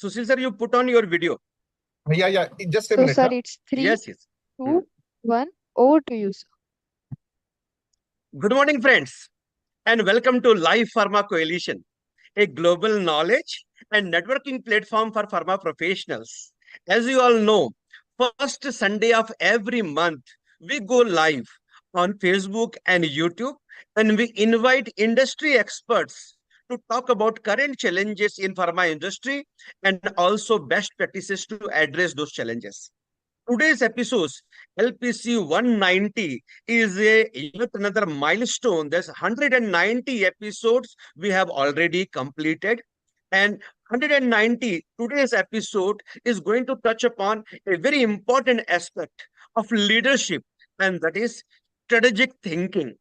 Sushil sir, you put on your video. Yeah. Just a So, minute, sir, huh? it's three, Yes, yes. Hmm. two, one. Over to you, sir. Good morning, friends, and welcome to Live Pharma Coalition, a global knowledge and networking platform for pharma professionals. As you all know, first Sunday of every month, we go live on Facebook and YouTube, and we invite industry experts to talk about current challenges in pharma industry and also best practices to address those challenges. Today's episode, LPC 190, is a yet another milestone. There's 190 episodes we have already completed. And 190, today's episode is going to touch upon a very important aspect of leadership, and that is strategic thinking.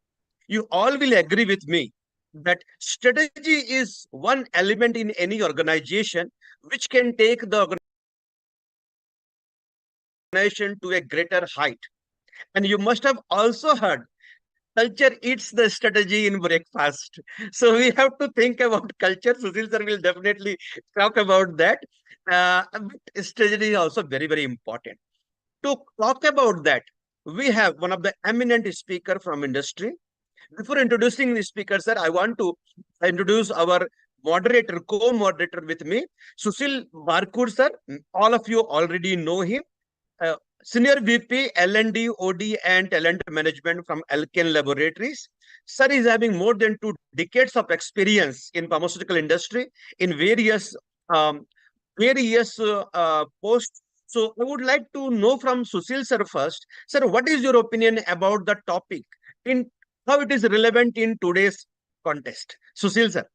You all will agree with me that strategy is one element in any organization which can take the organization to a greater height. And you must have also heard culture eats the strategy in breakfast. So we have to think about culture. Sushil sir will definitely talk about that. But strategy is also very, very important. To talk about that, we have one of the eminent speaker from industry. Before introducing the speaker, sir, I want to introduce our moderator, co-moderator with me, Sushil Barkur, sir. All of you already know him. uh, Senior VP L&D, OD and Talent Management from Alken Laboratories. Sir is having more than 2 decades of experience in pharmaceutical industry in um, various posts. So I would like to know from Sushil sir first. Sir, what is your opinion about the topic in how it is relevant in today's contest? Sushil sir.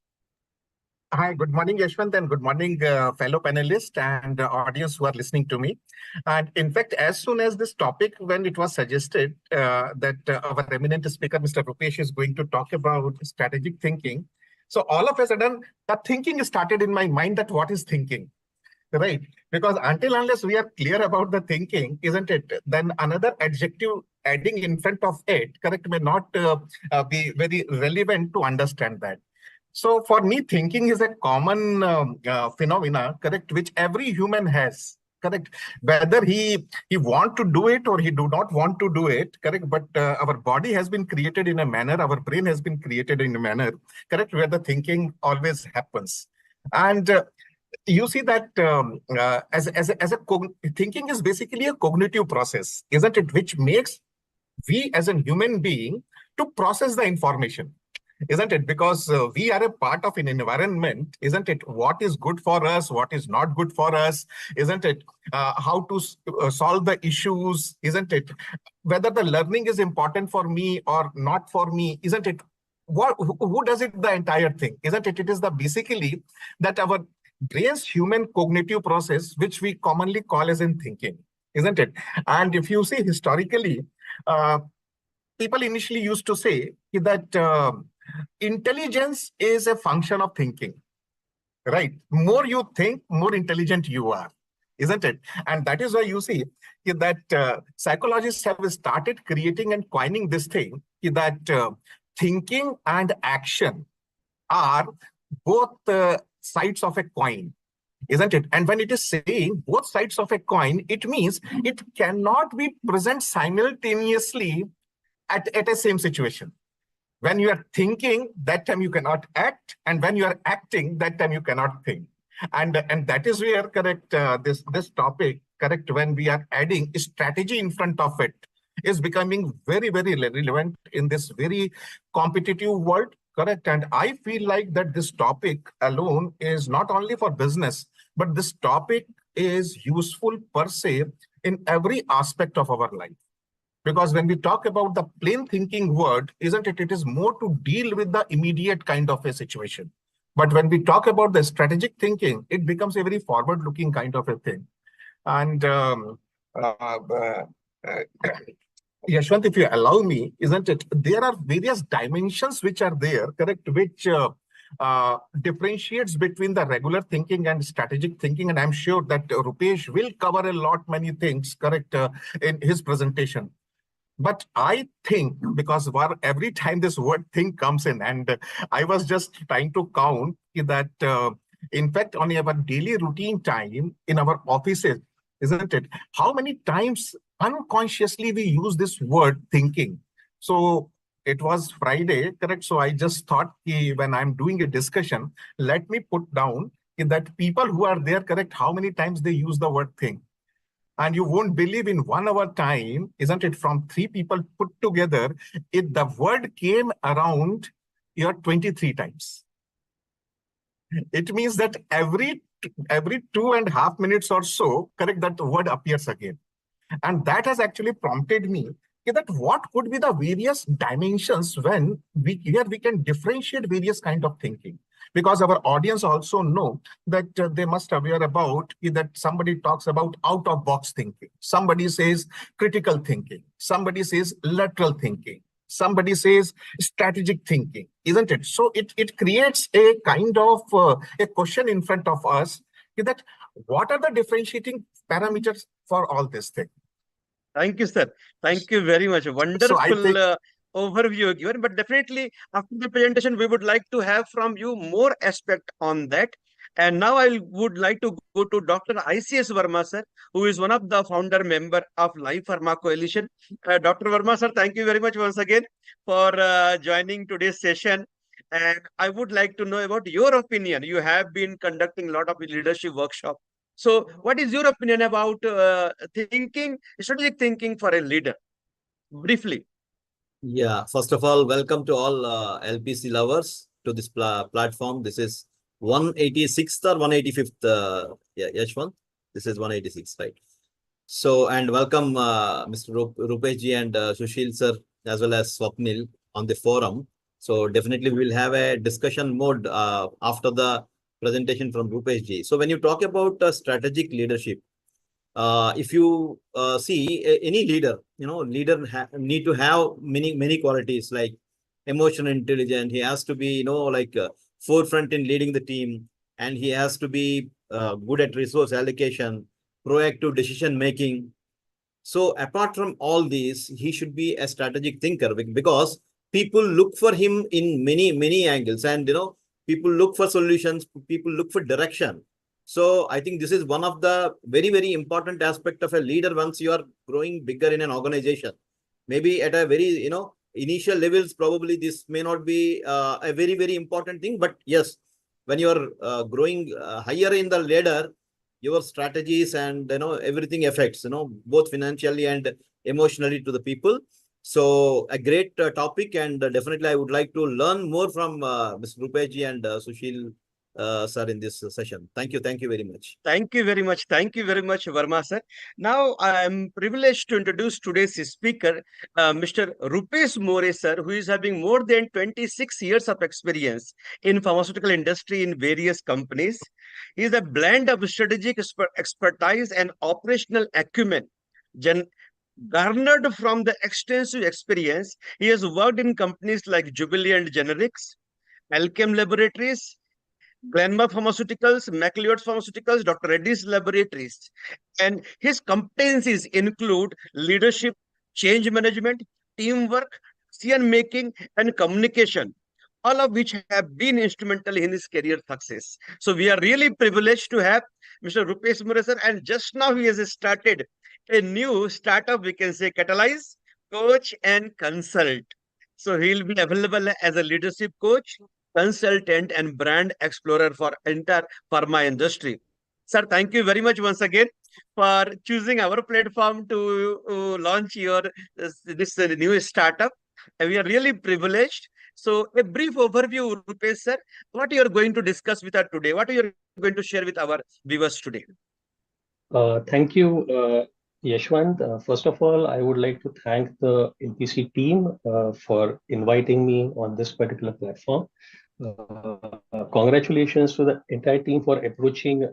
Hi, good morning, Yashwant, and good morning, fellow panelists and audience who are listening to me. And in fact, as soon as this topic, when it was suggested that our eminent speaker, Mr. Rupesh, is going to talk about strategic thinking, so all of a sudden, the thinking started in my mind that what is thinking, right? Because until unless we are clear about the thinking, isn't it, then another adjective adding in front of it, correct, may not be very relevant to understand that. So for me, thinking is a common phenomena, correct, which every human has, correct, whether he want to do it or he do not want to do it, correct. But our body has been created in a manner, our brain has been created in a manner, correct, where the thinking always happens. And you see that thinking is basically a cognitive process, isn't it, which makes we as a human being to process the information, isn't it? Because we are a part of an environment, isn't it? What is good for us, what is not good for us, isn't it? How to solve the issues, isn't it? Whether the learning is important for me or not for me, isn't it? Who does it the entire thing, isn't it? It is the basically that our brain's human cognitive process, which we commonly call as in thinking, isn't it? And if you see historically, uh, people initially used to say that intelligence is a function of thinking, right? More you think, more intelligent you are, isn't it? And that is why you see that psychologists have started creating and coining this thing that thinking and action are both sides of a coin, isn't it? And when it is saying both sides of a coin, it means it cannot be present simultaneously at a same situation. When you are thinking, that time you cannot act, and when you are acting, that time you cannot think. And that is where, correct, this topic, correct, when we are adding strategy in front of it, is becoming very, very relevant in this very competitive world, correct. And I feel like that this topic alone is not only for business, but this topic is useful per se in every aspect of our life. Because when we talk about the plain thinking word, isn't it? It is more to deal with the immediate kind of a situation. But when we talk about the strategic thinking, it becomes a very forward-looking kind of a thing. And uh, uh, uh, Yashwant, if you allow me, isn't it? There are various dimensions which are there, correct, which differentiates between the regular thinking and strategic thinking. And I'm sure that Rupesh will cover a lot many things, correct, in his presentation. But I think, because every time this word "think" comes in, and I was just trying to count that In fact, on our daily routine time in our offices, isn't it? How many times unconsciously we use this word thinking? So it was Friday, correct? So I just thought when I'm doing a discussion, let me put down that people who are there, correct, how many times they use the word think. And you won't believe in 1 hour time, isn't it? From three people put together, the word came around here 23 times. It means that every 2.5 minutes or so, correct, that word appears again. And that has actually prompted me that what could be the various dimensions when we can differentiate various kind of thinking. Because our audience also know that they must aware about that somebody talks about out of box thinking. Somebody says critical thinking. Somebody says lateral thinking. Somebody says strategic thinking, isn't it? So it creates a kind of a question in front of us that what are the differentiating parameters for all this thing? Thank you, sir. Thank you very much. So I Wonderful think overview given. But definitely, after the presentation, we would like to have from you more aspect on that. And now I would like to go to Dr. ICS Verma, sir, who is one of the founder member of Life Pharma Coalition. Dr. Verma, sir, thank you very much once again for joining today's session. And I would like to know about your opinion. You have been conducting a lot of leadership workshop. So, what is your opinion about strategic thinking for a leader? Briefly. Yeah, first of all, welcome to all LPC lovers to this platform. This is 186th or 185th, yeah, Yashwant. This is 186, right? So, and welcome Mr. Rupesh ji and Sushil sir, as well as Swapnil on the forum. So, definitely we will have a discussion mode after the presentation from Rupesh ji. So, when you talk about strategic leadership, if you see any leader, leader need to have many qualities like emotional intelligence. He has to be, like forefront in leading the team, and he has to be good at resource allocation, proactive decision making. So apart from all these, he should be a strategic thinker because people look for him in many angles, and people look for solutions, people look for direction. So I think this is one of the very important aspect of a leader once you are growing bigger in an organization. Maybe at a very initial levels, probably this may not be a very important thing, but yes, when you are growing higher in the ladder, your strategies and everything affects both financially and emotionally to the people. So a great topic, and definitely I would like to learn more from Mr. Rupesh ji and Sushil sir in this session. Thank you very much. Thank you very much. Thank you very much, Verma sir. Now I am privileged to introduce today's speaker, Mr. Rupesh More sir, who is having more than 26 years of experience in pharmaceutical industry in various companies. He is a blend of strategic expertise and operational acumen. Garnered from the extensive experience, he has worked in companies like Jubilee and Generics, Alchem Laboratories, Glenmark Pharmaceuticals, McLeod Pharmaceuticals, Dr. Reddy's Laboratories. And his competencies include leadership, change management, teamwork, decision making, and communication, all of which have been instrumental in his career success. So we are really privileged to have Mr. Rupesh Murasar, and just now he has started a new startup, we can say Catalyze, Coach and Consult. So he'll be available as a leadership coach, consultant, and brand explorer for entire pharma industry. Sir, thank you very much once again for choosing our platform to launch your this new startup. And we are really privileged. So, a brief overview, Rupesh sir, what you are going to discuss with us today? What you are going to share with our viewers today? Thank you, Yashwant. First of all, I would like to thank the LPC team for inviting me on this particular platform. Congratulations to the entire team for approaching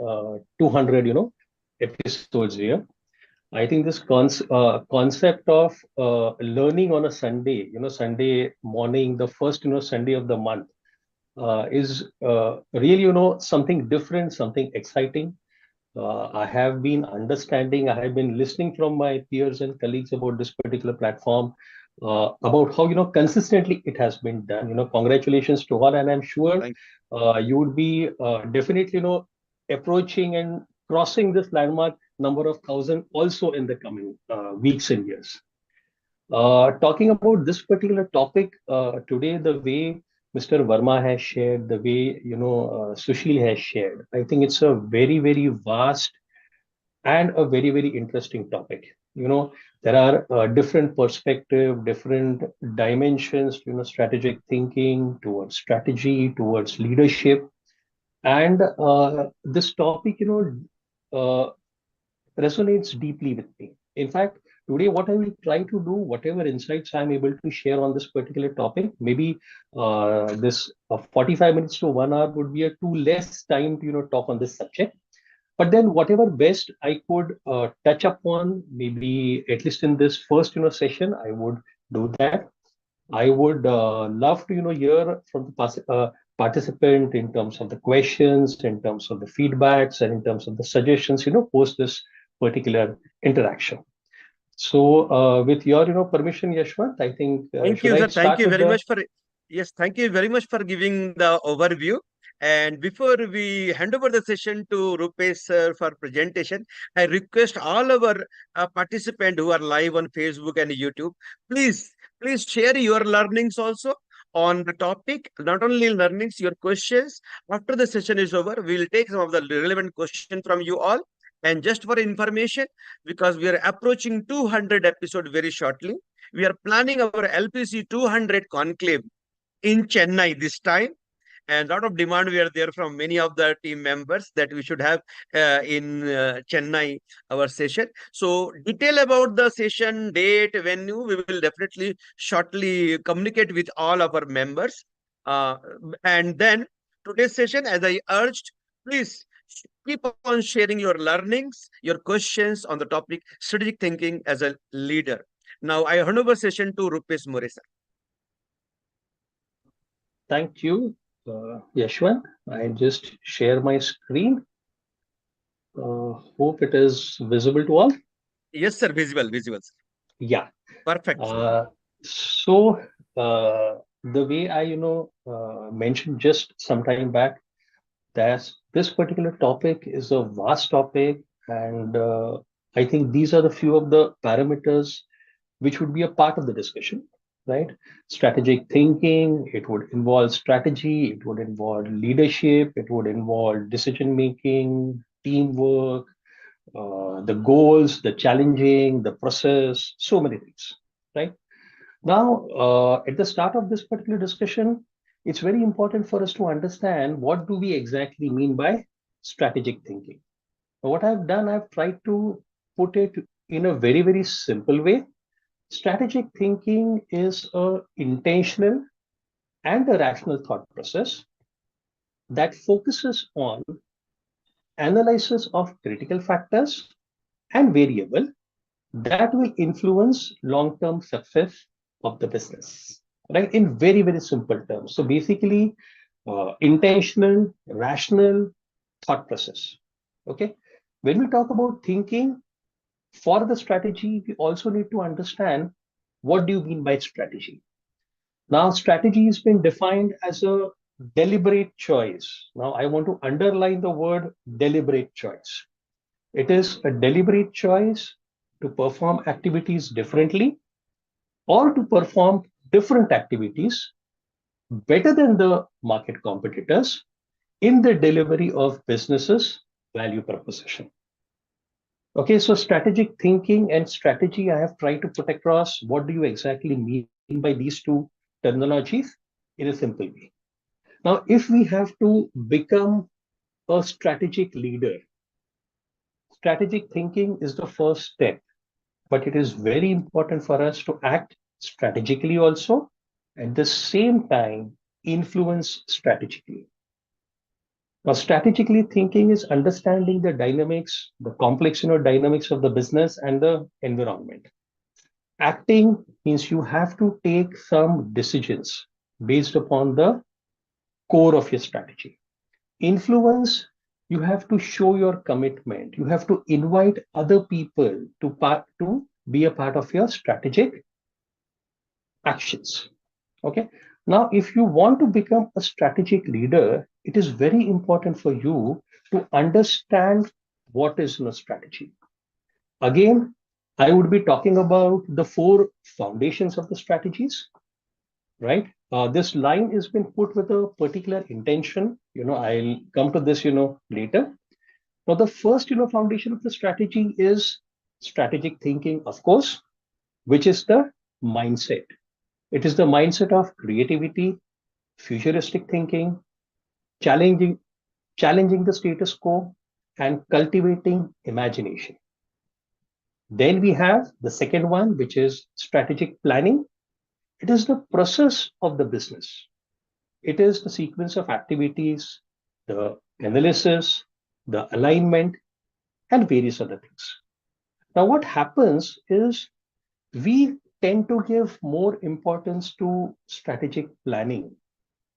200, episodes here. I think this concept of learning on a Sunday, Sunday morning, the first, Sunday of the month, is really, something different, something exciting. I have been understanding, I have been listening from my peers and colleagues about this particular platform, about how, consistently it has been done. Congratulations to all. And I'm sure you would be definitely, approaching and crossing this landmark number of thousand also in the coming weeks and years. Talking about this particular topic today, the way Mr. Verma has shared, the way Sushil has shared, I think it's a very, very vast and a very, very interesting topic. There are different perspective, different dimensions, strategic thinking towards strategy, towards leadership, and this topic, resonates deeply with me. In fact, today, what I will try to do, whatever insights I'm able to share on this particular topic, maybe this 45 minutes to 1 hour would be a too less time to talk on this subject. But then, whatever best I could touch upon, maybe at least in this first session, I would do that. I would love to hear from the participant in terms of the questions, in terms of the feedbacks, and in terms of the suggestions. Post this particular interaction. So, with your permission, Yashwant, I think Thank should you, I sir. Thank start you with very the much for yes, thank you very much for giving the overview. And before we hand over the session to Rupesh sir for presentation, I request all our participants who are live on Facebook and YouTube, please share your learnings also on the topic. Not only learnings, your questions. After the session is over, we will take some of the relevant questions from you all. And just for information, because we are approaching 200 episode very shortly, we are planning our LPC 200 conclave in Chennai this time. And a lot of demand we are there from many of the team members that we should have in Chennai our session. So detail about the session date, venue, we will definitely shortly communicate with all of our members. Uh, and then today's session, as I urged, please keep on sharing your learnings, your questions on the topic strategic thinking as a leader. Now I hand over session to Rupesh More. thank you, Yashwant. I just share my screen. Hope it is visible to all. Yes, sir. Visible, sir. Yeah. Perfect. So the way I mentioned just some time back, that this particular topic is a vast topic, and I think these are the few of the parameters which would be a part of the discussion, right? Strategic thinking, it would involve strategy, it would involve leadership, it would involve decision making, teamwork, the goals, the challenging, the process, so many things, right? Now, at the start of this particular discussion, it's very important for us to understand what do we exactly mean by strategic thinking. What I've done, I've tried to put it in a very, very simple way. Strategic thinking is a intentional and a rational thought process that focuses on analysis of critical factors and variable that will influence long-term success of the business, right? In very, very simple terms. So basically, intentional, rational thought process. Okay. When we talk about thinking for the strategy, we also need to understand what do you mean by strategy. Now, strategy has been defined as a deliberate choice. Now, I want to underline the word deliberate choice. It is a deliberate choice to perform activities differently or to perform different activities better than the market competitors in the delivery of businesses value proposition. Okay, so strategic thinking and strategy, I have tried to put across what do you exactly mean by these two terminologies in a simple way. Now, if we have to become a strategic leader, strategic thinking is the first step, but it is very important for us to act strategically also, at the same time influence strategically. Now, strategically thinking is understanding the dynamics, the complex dynamics of the business and the environment. Acting means you have to take some decisions based upon the core of your strategy. Influence, you have to show your commitment. You have to invite other people to be a part of your strategic actions. Okay. Now, if you want to become a strategic leader, it is very important for you to understand what is a strategy. Again, I would be talking about the four foundations of the strategies, right? This line has been put with a particular intention. I'll come to this, later. Now, the first, foundation of the strategy is strategic thinking, of course, which is the mindset. It is the mindset of creativity, futuristic thinking, challenging, challenging the status quo, and cultivating imagination. Then we have the second one, which is strategic planning. It is the process of the business. It is the sequence of activities, the analysis, the alignment, and various other things. Now, what happens is we tend to give more importance to strategic planning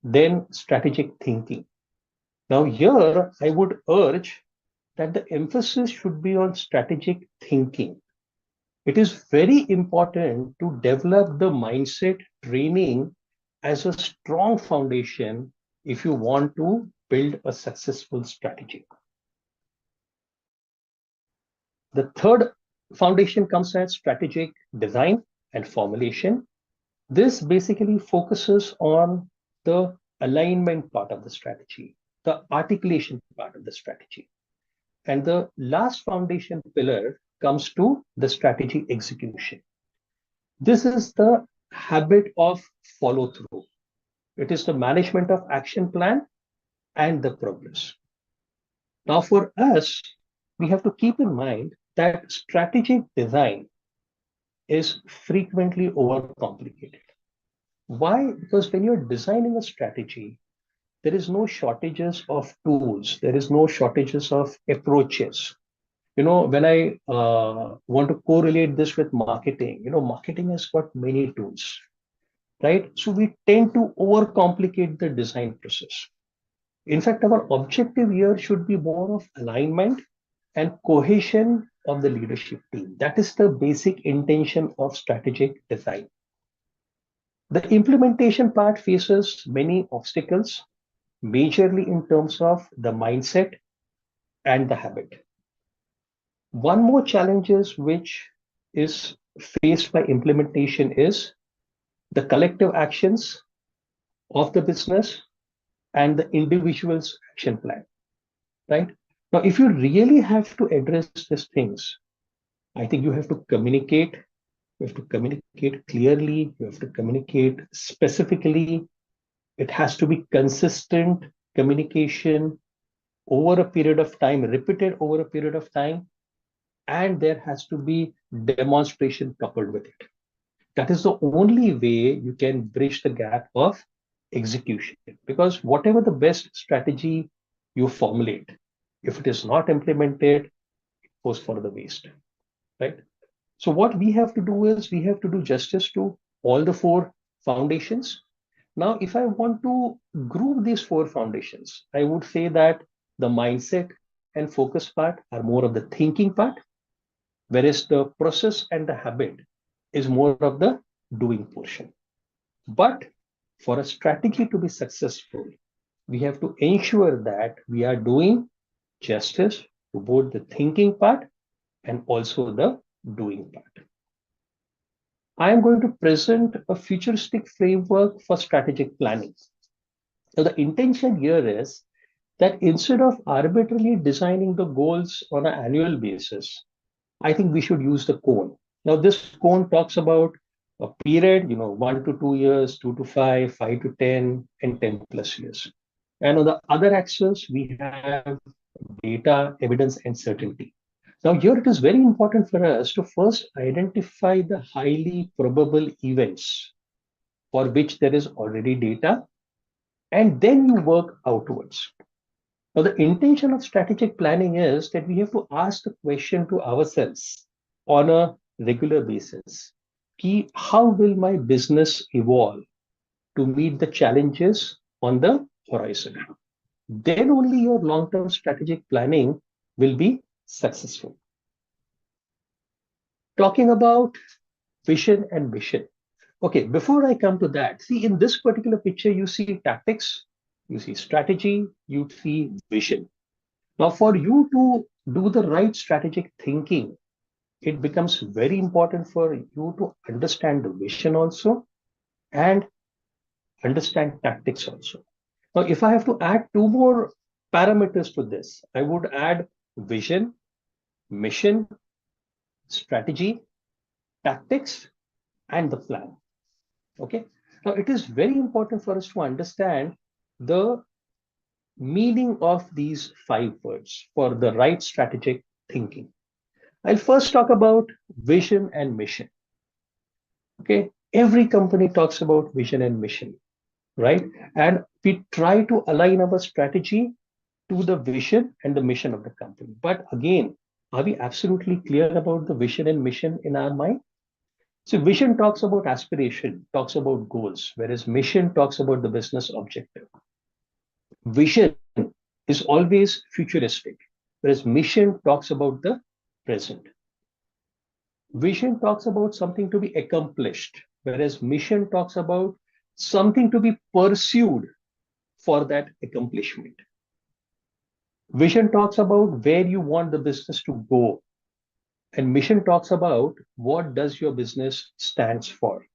than strategic thinking. Now, here I would urge that the emphasis should be on strategic thinking. It is very important to develop the mindset training as a strong foundation if you want to build a successful strategy. The third foundation comes as strategic design and formulation. This basically focuses on the alignment part of the strategy, the articulation part of the strategy. And the last foundation pillar comes to the strategy execution. This is the habit of follow through. It is the management of action plan and the progress. Now, for us, we have to keep in mind that strategic design is frequently overcomplicated. Why? Because when you're designing a strategy, there is no shortages of tools, there is no shortages of approaches. When I want to correlate this with marketing, marketing has got many tools, right? So we tend to overcomplicate the design process. In fact, our objective here should be more of alignment and cohesion of the leadership team. That is the basic intention of strategic design. The implementation part faces many obstacles, majorly in terms of the mindset and the habit. One more challenge which is faced by implementation is the collective actions of the business and the individual's action plan, right? Now, if you really have to address these things, I think you have to communicate. You have to communicate clearly. You have to communicate specifically. It has to be consistent communication over a period of time, repeated over a period of time, and there has to be demonstration coupled with it. That is the only way you can bridge the gap of execution. Because whatever the best strategy you formulate, if it is not implemented, it goes for the waste, right? So what we have to do is we have to do justice to all the four foundations. Now, if I want to group these four foundations, I would say that the mindset and focus part are more of the thinking part, whereas the process and the habit is more of the doing portion. But for a strategy to be successful, we have to ensure that we are doing justice to both the thinking part and also the doing part. I am going to present a futuristic framework for strategic planning. So the intention here is that instead of arbitrarily designing the goals on an annual basis, I think we should use the cone. Now, this cone talks about a period, 1 to 2 years, 2 to 5, 5 to 10, and 10 plus years. And on the other axis, we have data, evidence, and certainty. Now, here it is very important for us to first identify the highly probable events for which there is already data, and then you work outwards. Now, the intention of strategic planning is that we have to ask the question to ourselves on a regular basis. How will my business evolve to meet the challenges on the horizon? Then only your long-term strategic planning will be successful. Talking about vision and mission. Okay, before I come to that, see in this particular picture, you see tactics, you see strategy, you see vision. Now, for you to do the right strategic thinking, it becomes very important for you to understand the vision also and understand tactics also. Now, if I have to add two more parameters to this, I would add vision, mission, strategy, tactics, and the plan. Okay. Now, it is very important for us to understand the meaning of these 5 words for the right strategic thinking. I'll first talk about vision and mission. Okay. Every company talks about vision and mission, right? And we try to align our strategy to the vision and the mission of the company. But again, are we absolutely clear about the vision and mission in our mind? So vision talks about aspiration, talks about goals, whereas mission talks about the business objective. Vision is always futuristic, whereas mission talks about the present. Vision talks about something to be accomplished, whereas mission talks about something to be pursued for that accomplishment. Vision talks about where you want the business to go, and mission talks about what does your business stands for.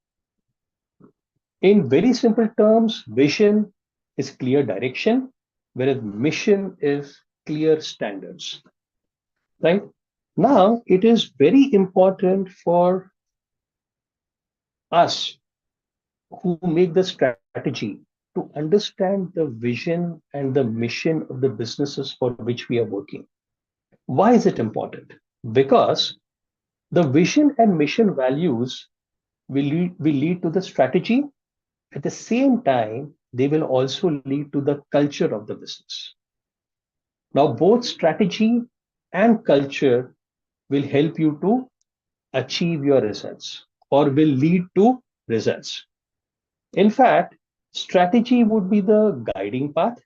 In very simple terms, vision is clear direction, whereas mission is clear standards. Right? Now, it is very important for us who make the strategy to understand the vision and the mission of the businesses for which we are working. Why is it important? Because the vision and mission values will lead to the strategy. At the same time, they will also lead to the culture of the business. Now, both strategy and culture will help you to achieve your results or will lead to results. In fact, strategy would be the guiding path,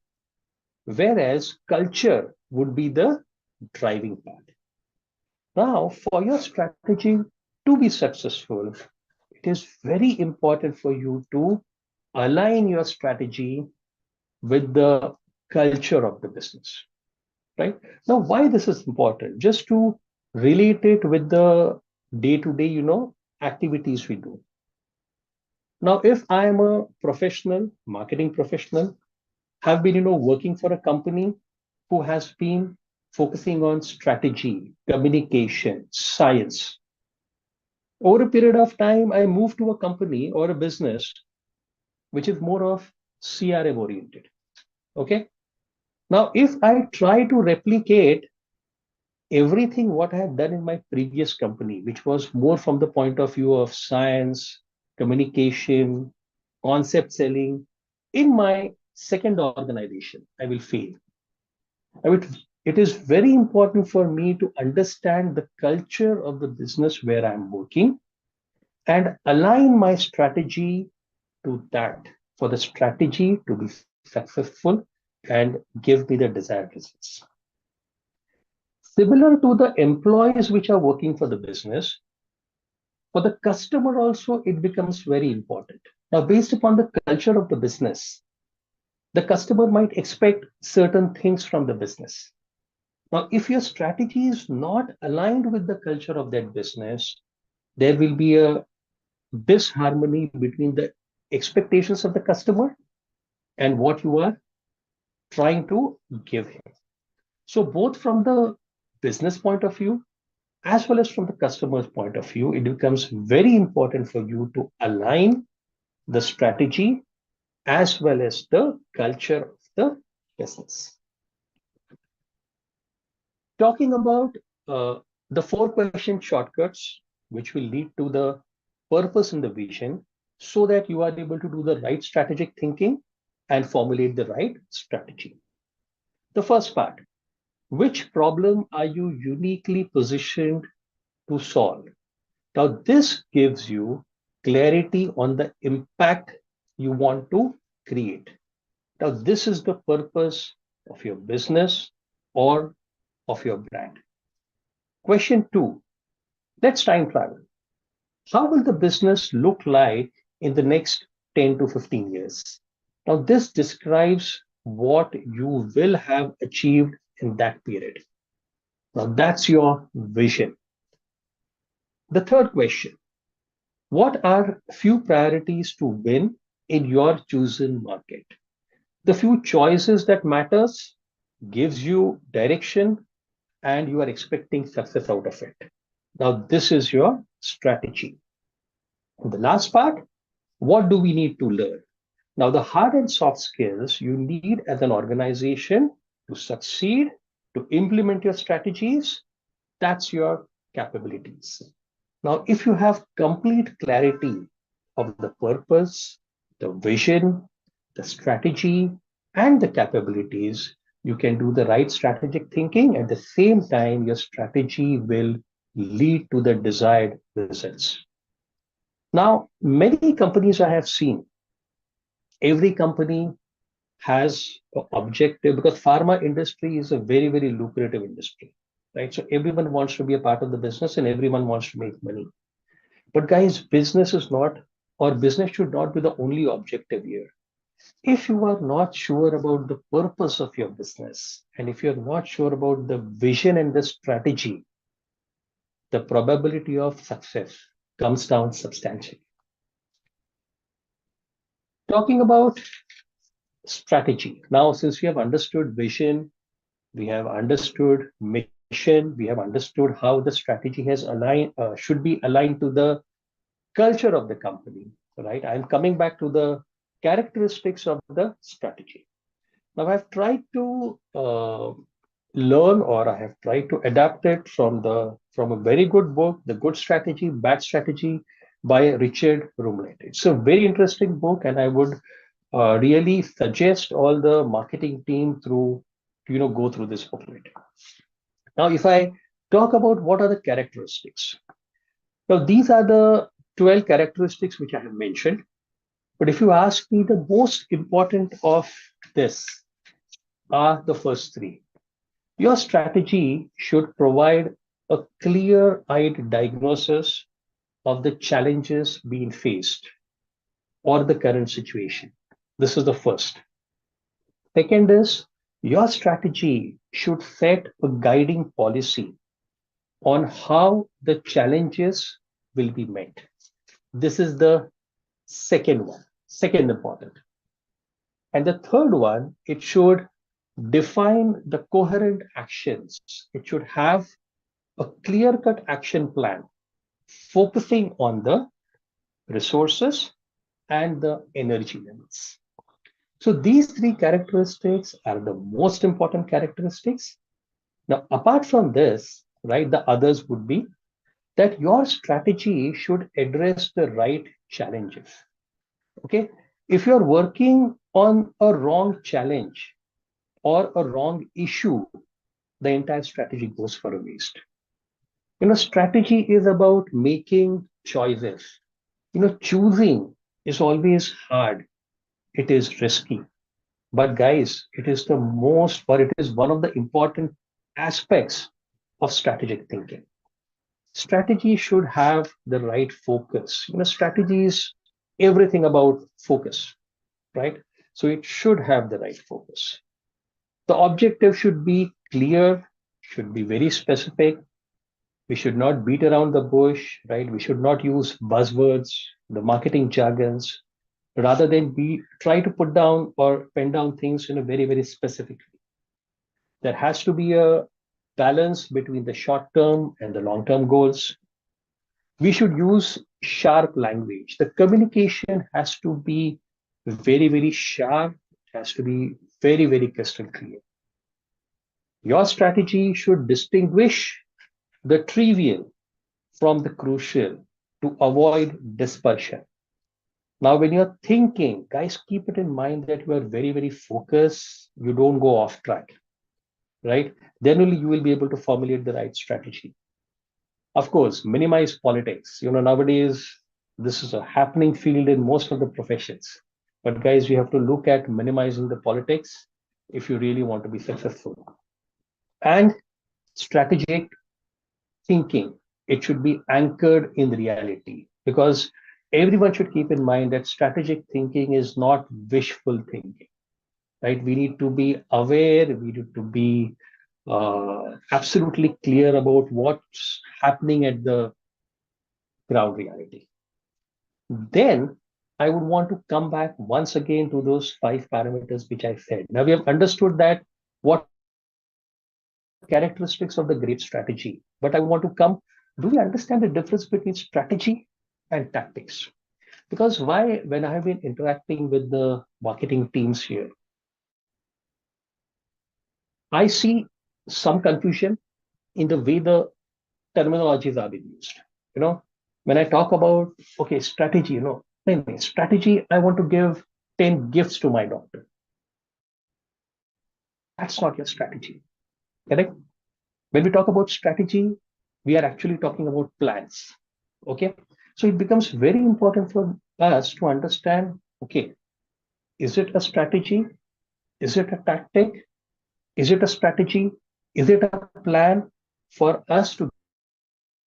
whereas culture would be the driving path. Now, for your strategy to be successful, it is very important for you to align your strategy with the culture of the business. Right? Now, why this is important? Just to relate it with the day-to-day, activities we do. Now, if I am a professional, marketing professional, have been, working for a company who has been focusing on strategy, communication, science. Over a period of time, I moved to a company or a business which is more of CRM oriented. Okay. Now, if I try to replicate everything what I had done in my previous company, which was more from the point of view of science, communication, concept selling, in my second organization, I will fail. It is very important for me to understand the culture of the business where I'm working and align my strategy to that for the strategy to be successful and give me the desired results. Similar to the employees which are working for the business, for the customer also, it becomes very important. Now, based upon the culture of the business, the customer might expect certain things from the business. Now, if your strategy is not aligned with the culture of that business, there will be a disharmony between the expectations of the customer and what you are trying to give him. So both from the business point of view, as well as from the customer's point of view, it becomes very important for you to align the strategy as well as the culture of the business. Talking about the 4-question shortcuts, which will lead to the purpose and the vision, so that you are able to do the right strategic thinking and formulate the right strategy. The first part, which problem are you uniquely positioned to solve? Now, this gives you clarity on the impact you want to create. Now, this is the purpose of your business or of your brand. Question 2, let's time travel. How will the business look like in the next 10 to 15 years? Now, this describes what you will have achieved in that period. Now, that's your vision. The third question, what are few priorities to win in your chosen market? The few choices that matters gives you direction and you are expecting success out of it. Now, this is your strategy. And the last part, what do we need to learn? Now, the hard and soft skills you need as an organization to succeed, to implement your strategies, that's your capabilities. Now, if you have complete clarity of the purpose, the vision, the strategy, and the capabilities, you can do the right strategic thinking. At the same time, your strategy will lead to the desired results. Now, many companies I have seen, every company has an objective because pharma industry is a very, very lucrative industry, right? So everyone wants to be a part of the business and everyone wants to make money. But guys, business is not, or business should not be the only objective here. If you are not sure about the purpose of your business, and if you're not sure about the vision and the strategy, the probability of success comes down substantially. Talking about strategy. Now, since we have understood vision, we have understood mission, we have understood how the strategy has aligned, should be aligned to the culture of the company, right? I'm coming back to the characteristics of the strategy. Now, I've tried to learn, or I have tried to adapt it from a very good book, The Good Strategy, Bad Strategy by Richard Rumlett. It's a very interesting book, and I would really suggest all the marketing team to go through this booklet. Now, if I talk about what are the characteristics, now these are the 12 characteristics which I have mentioned. But if you ask me, the most important of this are the first three. Your strategy should provide a clear-eyed diagnosis of the challenges being faced or the current situation. This is the first. Second is, your strategy should set a guiding policy on how the challenges will be met. This is the second one, second important. And the third one, it should define the coherent actions. It should have a clear-cut action plan focusing on the resources and the energy levels. So these three characteristics are the most important characteristics. Now, apart from this, right, the others would be that your strategy should address the right challenges. Okay, if you're working on a wrong challenge or a wrong issue, the entire strategy goes for a waste. Strategy is about making choices. Choosing is always hard. It is risky. But guys, it is one of the important aspects of strategic thinking. Strategy should have the right focus. Strategy is everything about focus, right? So it should have the right focus. The objective should be clear, should be very specific. We should not beat around the bush, right? We should not use buzzwords, the marketing jargons, rather than try to put down or pen down things in a very, very specific way. There has to be a balance between the short-term and the long-term goals. We should use sharp language. The communication has to be very, very sharp. It has to be very, very crystal clear. Your strategy should distinguish the trivial from the crucial to avoid dispersion. Now, when you're thinking, guys, keep it in mind that you are very, very focused. You don't go off track, right? Then only you will be able to formulate the right strategy. Of course, minimize politics. Nowadays, this is a happening field in most of the professions. But guys, you have to look at minimizing the politics if you really want to be successful. And strategic thinking, it should be anchored in reality, because everyone should keep in mind that strategic thinking is not wishful thinking. right? We need to be aware, we need to be absolutely clear about what's happening at the ground reality. Then I would want to come back once again to those 5 parameters which I said. Now we have understood that what are the characteristics of the great strategy, but I would want to come, do we understand the difference between strategy and tactics? Because why, when I have been interacting with the marketing teams here, I see some confusion in the way the terminologies are being used. You know, when I talk about, okay, strategy, strategy, I want to give 10 gifts to my doctor. That's not your strategy, correct? When we talk about strategy, we are actually talking about plans. Okay. So it becomes very important for us to understand, okay, is it a strategy? Is it a tactic? Is it a strategy? Is it a plan for us to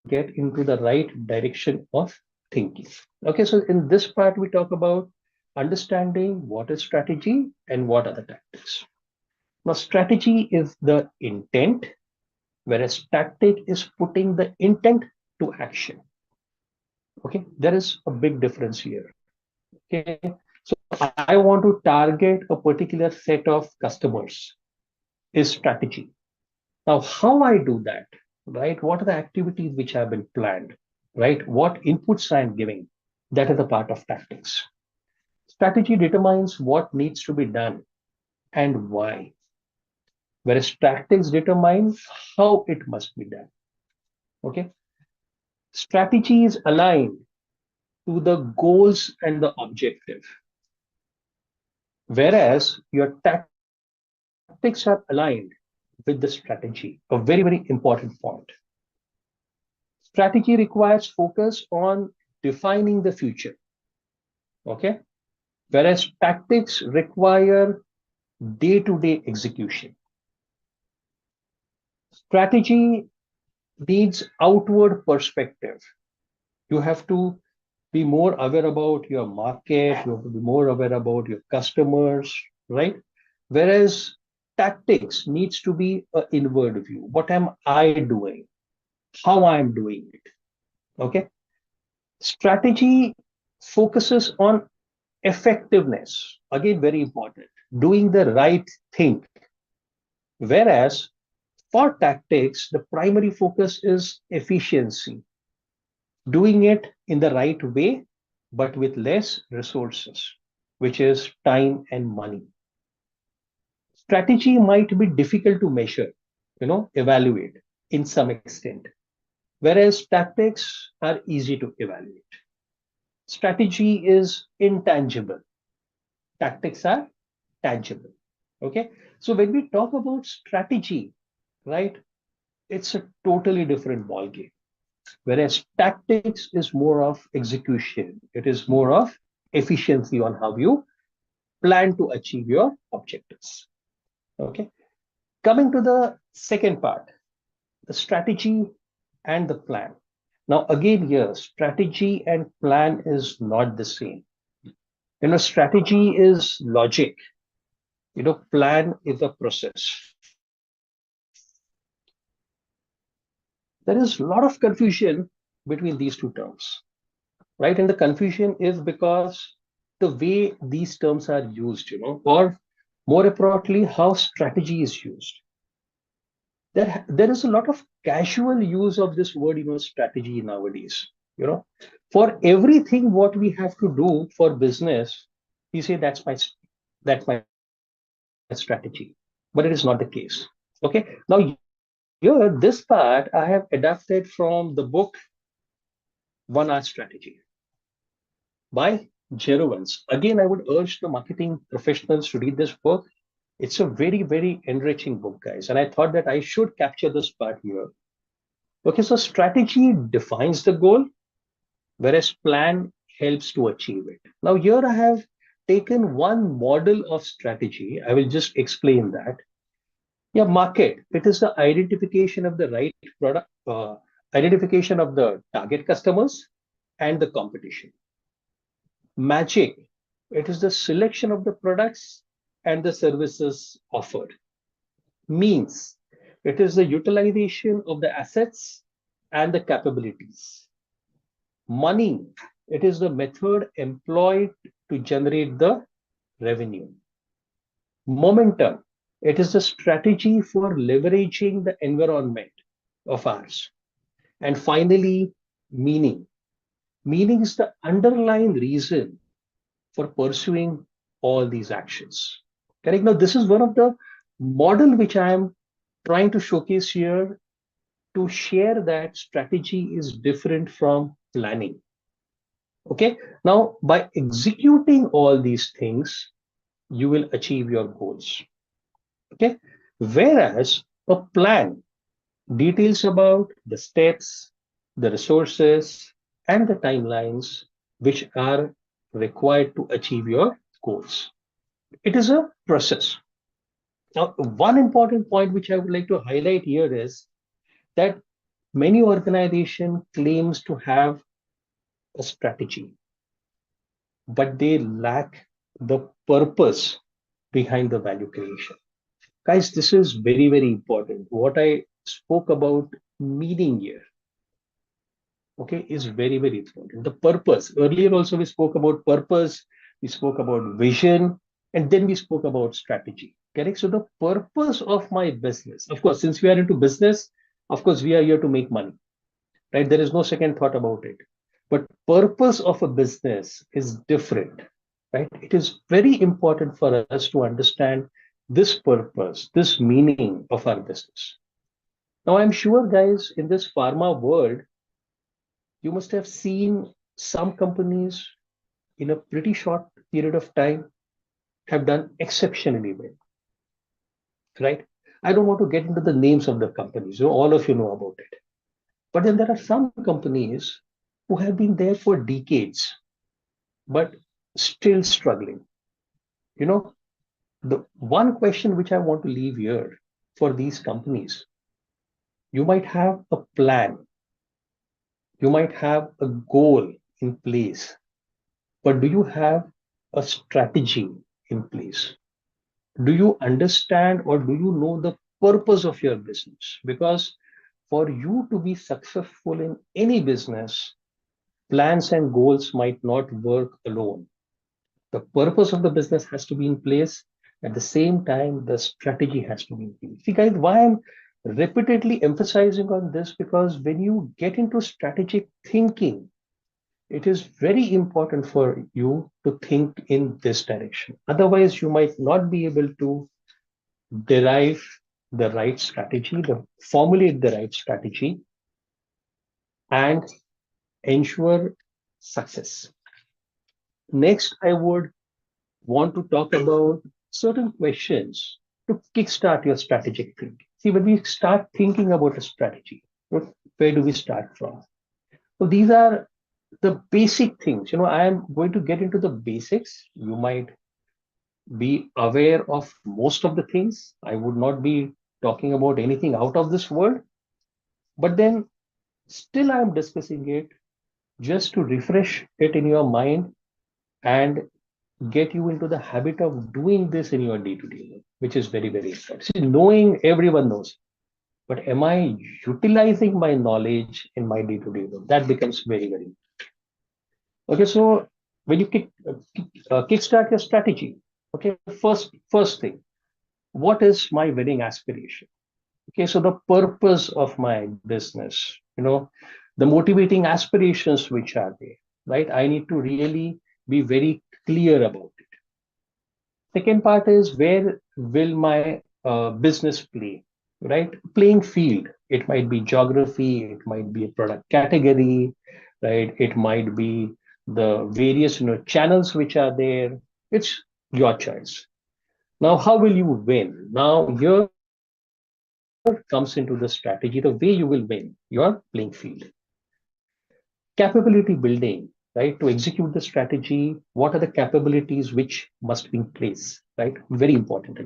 get into the right direction of thinking? Okay, so in this part, we talk about understanding what is strategy and what are the tactics. Now, strategy is the intent, whereas tactic is putting the intent to action. Okay, there is a big difference here. Okay, so I want to target a particular set of customers is strategy. Now, how I do that, right? What are the activities which have been planned, right? What inputs I'm giving? That is a part of tactics. Strategy determines what needs to be done and why, whereas tactics determine how it must be done. Okay. Strategy is aligned to the goals and the objective, whereas your tactics are aligned with the strategy. A very, very important point. Strategy requires focus on defining the future. Okay. Whereas tactics require day-to-day execution. Strategy needs outward perspective. You have to be more aware about your market, you have to be more aware about your customers, right? Whereas tactics needs to be an inward view. What am I doing? How I'm doing it? Okay. Strategy focuses on effectiveness. Again, very important. Doing the right thing. Whereas for tactics, the primary focus is efficiency, doing it in the right way, but with less resources, which is time and money. Strategy might be difficult to measure, evaluate in some extent, whereas tactics are easy to evaluate. Strategy is intangible, tactics are tangible. Okay, so when we talk about strategy, right, it's a totally different ballgame. Whereas tactics is more of execution, it is more of efficiency on how you plan to achieve your objectives. Okay, coming to the second part, the strategy and the plan. Now, again, here, strategy and plan is not the same. Strategy is logic, plan is a process. There is a lot of confusion between these two terms, right? And the confusion is because the way these terms are used, or more appropriately, how strategy is used. There is a lot of casual use of this word, strategy nowadays. For everything what we have to do for business, we say that's my strategy, but it is not the case. Okay, now here this part I have adapted from the book 1 Hour Strategy by Jerowans. Again, I would urge the marketing professionals to read this book. It's a very, very enriching book, guys. And I thought that I should capture this part here. Okay, so strategy defines the goal, whereas plan helps to achieve it. Now, here I have taken one model of strategy. I will just explain that. Yeah, market. It is the identification of the right product, identification of the target customers and the competition. Magic. It is the selection of the products and the services offered. Means it is the utilization of the assets and the capabilities. Money, it is the method employed to generate the revenue. Momentum, it is the strategy for leveraging the environment of ours. And finally, meaning. Meaning is the underlying reason for pursuing all these actions. Correct? Now, this is one of the model which I am trying to showcase here to share that strategy is different from planning. Okay. Now, by executing all these things, you will achieve your goals. Okay. Whereas a plan details about the steps, the resources, and the timelines which are required to achieve your goals. It is a process. Now, one important point which I would like to highlight here is that many organization claims to have a strategy, but they lack the purpose behind the value creation. Guys, this is very, very important. What I spoke about meaning here, okay, is very, very important. The purpose. Earlier also we spoke about purpose, we spoke about vision, and then we spoke about strategy. Correct? So the purpose of my business, of course, since we are into business, of course, we are here to make money, right? There is no second thought about it. But purpose of a business is different, right? It is very important for us to understand this purpose, this meaning of our business. Now, I'm sure, guys, in this pharma world, you must have seen some companies in a pretty short period of time have done exceptionally well, right? I don't want to get into the names of the companies. All of you know about it. But then there are some companies who have been there for decades, but still struggling. You know, the one question which I want to leave here for these companies, you might have a plan, you might have a goal in place, but do you have a strategy in place? Do you understand or do you know the purpose of your business? Because for you to be successful in any business, plans and goals might not work alone. The purpose of the business has to be in place. At the same time, the strategy has to be in place. See, guys, why I'm repeatedly emphasizing on this, because when you get into strategic thinking, it is very important for you to think in this direction. Otherwise, you might not be able to derive the right strategy, formulate the right strategy, and ensure success. Next, I would want to talk about certain questions to kickstart your strategic thinking. See, when we start thinking about a strategy, where do we start from? So these are the basic things. I am going to get into the basics. You might be aware of most of the things. I would not be talking about anything out of this world, but then still I am discussing it just to refresh it in your mind and get you into the habit of doing this in your day-to-day life, which is very, very important. See, knowing, everyone knows, but am I utilizing my knowledge in my day-to-day life? That becomes very, very important. Okay, so when you kickstart your strategy, okay, first thing, what is my winning aspiration? Okay, so the purpose of my business, the motivating aspirations which are there, right? I need to really be very clear about it. Second part is, where will my business play, right? Playing field. It might be geography, it might be a product category, right? It might be the various channels which are there. It's your choice. Now, how will you win? Now, here comes into the strategy, the way you will win your playing field. Capability building, right? To execute the strategy, what are the capabilities which must be in place, right? Very important,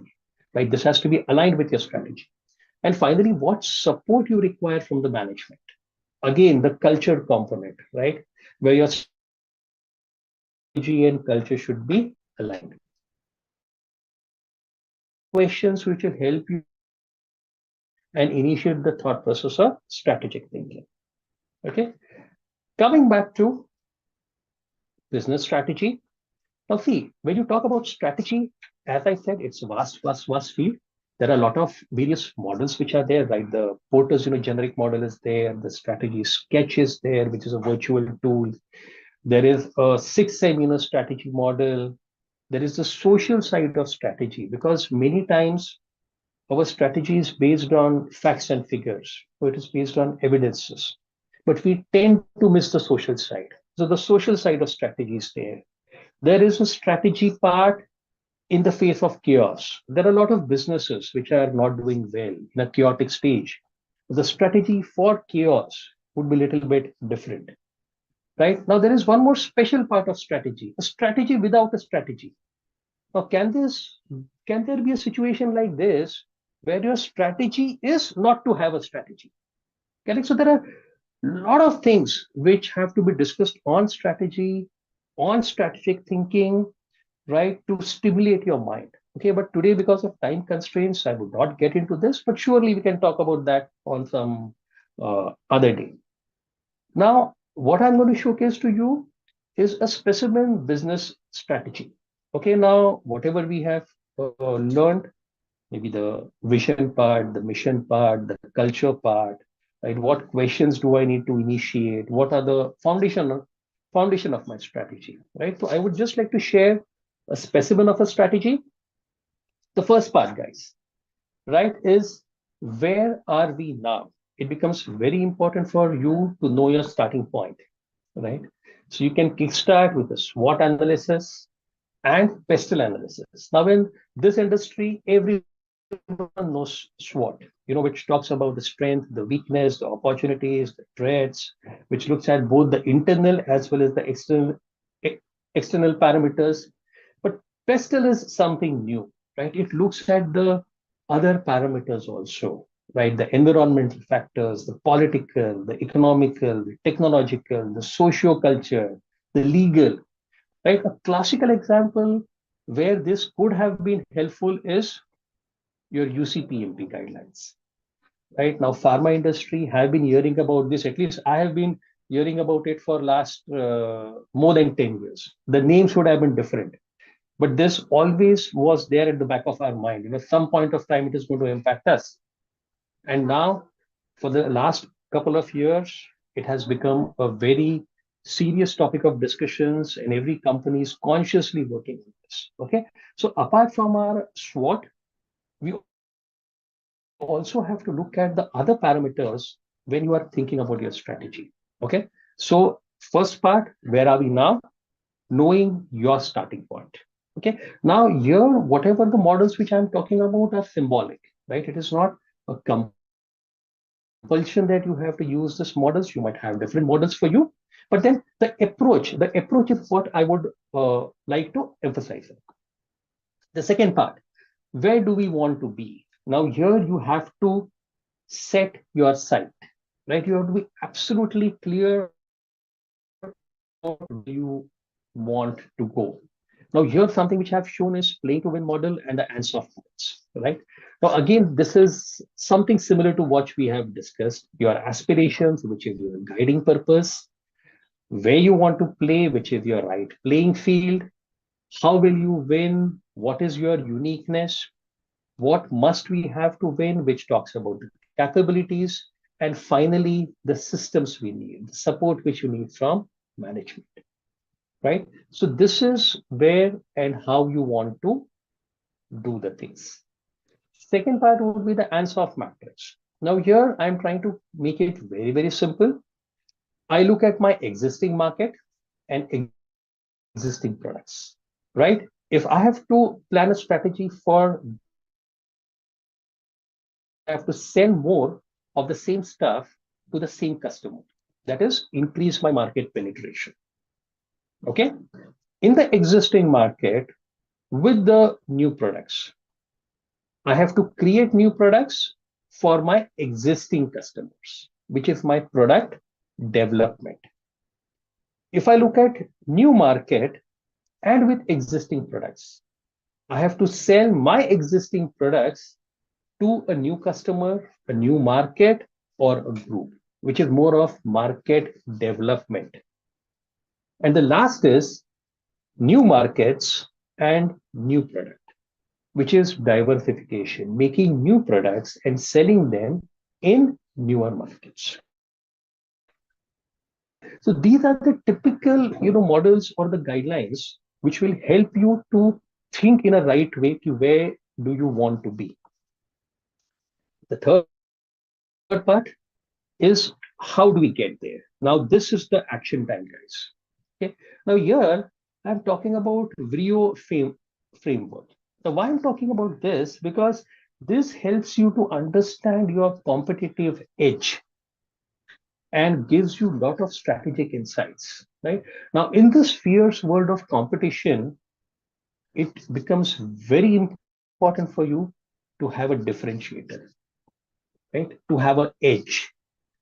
right? This has to be aligned with your strategy. And finally, what support you require from the management. Again, the culture component, right? Where your strategy and culture should be aligned. questions which will help you and initiate the thought process of strategic thinking. Okay, coming back to business strategy. Now, see, when you talk about strategy, as I said, it's a vast field. There are a lot of various models which are there, right? The Porter's, generic model is there. The strategy sketch is there, which is a virtual tool. There is a 6 strategy model. There is the social side of strategy, because many times our strategy is based on facts and figures. So it is based on evidences. But we tend to miss the social side. So the social side of strategy is there. There is a strategy part in the face of chaos. There are a lot of businesses which are not doing well in a chaotic stage. The strategy for chaos would be a little bit different. Right? Now, there is one more special part of strategy, a strategy without a strategy. Now, can there be a situation like this where your strategy is not to have a strategy? Correct? So there are a lot of things which have to be discussed on strategy, on strategic thinking, right, to stimulate your mind. Okay, but today, because of time constraints, I would not get into this, but surely we can talk about that on some other day. Now, what I'm going to showcase to you is a specimen business strategy. Okay, now whatever we have learned, maybe the vision part, the mission part, the culture part, right? What questions do I need to initiate? What are the foundation of my strategy, right? So I would just like to share a specimen of a strategy. The first part, guys, right, is where are we now? It becomes very important for you to know your starting point, right? So you can kickstart with a SWOT analysis and pestle analysis. Now, in this industry, everyone knows SWOT, which talks about the strength, the weakness, the opportunities, the threats, which looks at both the internal as well as the external parameters. But pestle is something new, right? It looks at the other parameters also, right? The environmental factors, the political, the economical, the technological, the socio-culture, the legal, right? A classical example where this could have been helpful is your UCPMP guidelines, right? Now, pharma industry have been hearing about this. At least I have been hearing about it for last more than 10 years. The names would have been different, but this always was there at the back of our mind. Some point of time it is going to impact us. And now, for the last couple of years, it has become a very serious topic of discussions, and every company is consciously working on this. Okay. So apart from our SWOT, we also have to look at the other parameters when you are thinking about your strategy. Okay. So first part, where are we now? Knowing your starting point. Okay. Now here, whatever the models which I'm talking about are symbolic, right? It is not a compulsion that you have to use this models. You might have different models for you, but then the approach is what I would like to emphasize. The second part, where do we want to be? Now here you have to set your sight, right? You have to be absolutely clear where you want to go. Now here something which I've shown is playing to win model and the answer of points, right? Now again, this is something similar to what we have discussed. Your aspirations, which is your guiding purpose, where you want to play, which is your right playing field, how will you win, what is your uniqueness, what must we have to win, which talks about the capabilities, and finally the systems we need, the support which you need from management, right? So this is where and how you want to do the things. Second part would be the answer-off matrix. Now here I'm trying to make it very, very simple. I look at my existing market and existing products, right? If I have to plan a strategy for, I have to sell more of the same stuff to the same customer. That is, increase my market penetration. Okay. In the existing market, with the new products, I have to create new products for my existing customers, which is my product development. If I look at new market and with existing products, I have to sell my existing products to a new customer, a new market, or a group, which is more of market development. And the last is new markets and new product, which is diversification, making new products and selling them in newer markets. So these are the typical, models or the guidelines which will help you to think in a right way to where do you want to be. The third part is how do we get there? Now, this is the action time, guys. Okay. Now, here I'm talking about Brio framework. Now, why I'm talking about this? Because this helps you to understand your competitive edge and gives you a lot of strategic insights, right? Now, in this fierce world of competition, it becomes very important for you to have a differentiator, right? To have an edge.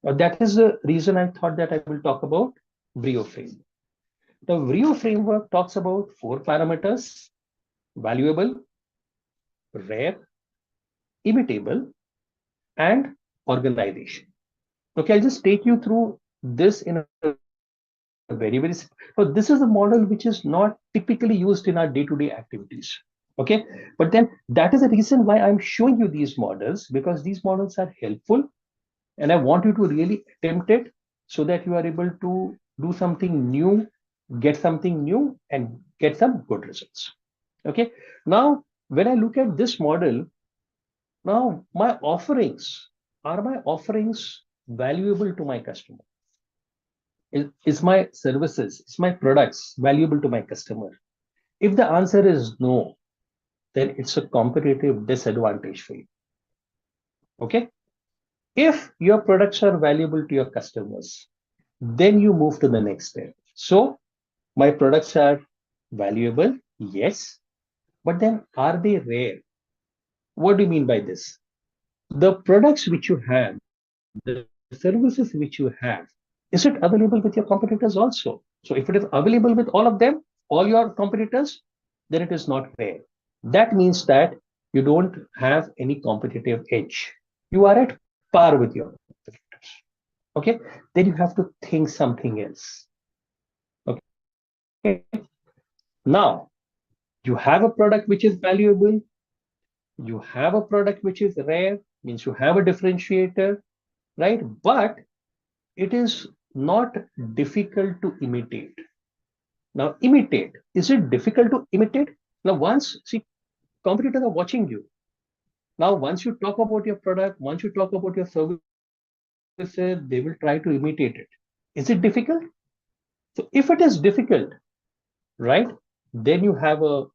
That is the reason I thought that I will talk about Brio framework. The Brio framework talks about 4 parameters: valuable, rare, imitable, and organization. Okay, I'll just take you through this in a very, very simple. So this is a model which is not typically used in our day-to-day activities. Okay, but then that is the reason why I'm showing you these models, because these models are helpful and I want you to really attempt it so that you are able to do something new, get something new, and get some good results. Okay, now when I look at this model, now my offerings, are my offerings valuable to my customer? Is my services, is my products valuable to my customer? If the answer is no, then it's a competitive disadvantage for you. Okay, if your products are valuable to your customers, then you move to the next step. So my products are valuable, yes, but then are they rare? What do you mean by this? The products which you have, the services which you have, is it available with your competitors also? So if it is available with all of them, all your competitors, then it is not rare. That means that you don't have any competitive edge. You are at par with your competitors. Okay, then you have to think something else. Okay, now you have a product which is valuable, you have a product which is rare, means you have a differentiator, right? But it is not difficult to imitate. Now, imitate, is it difficult to imitate? Now, once, see, competitors are watching you. Now, once you talk about your product, once you talk about your services, they will try to imitate it. Is it difficult? So if it is difficult, right, then you have a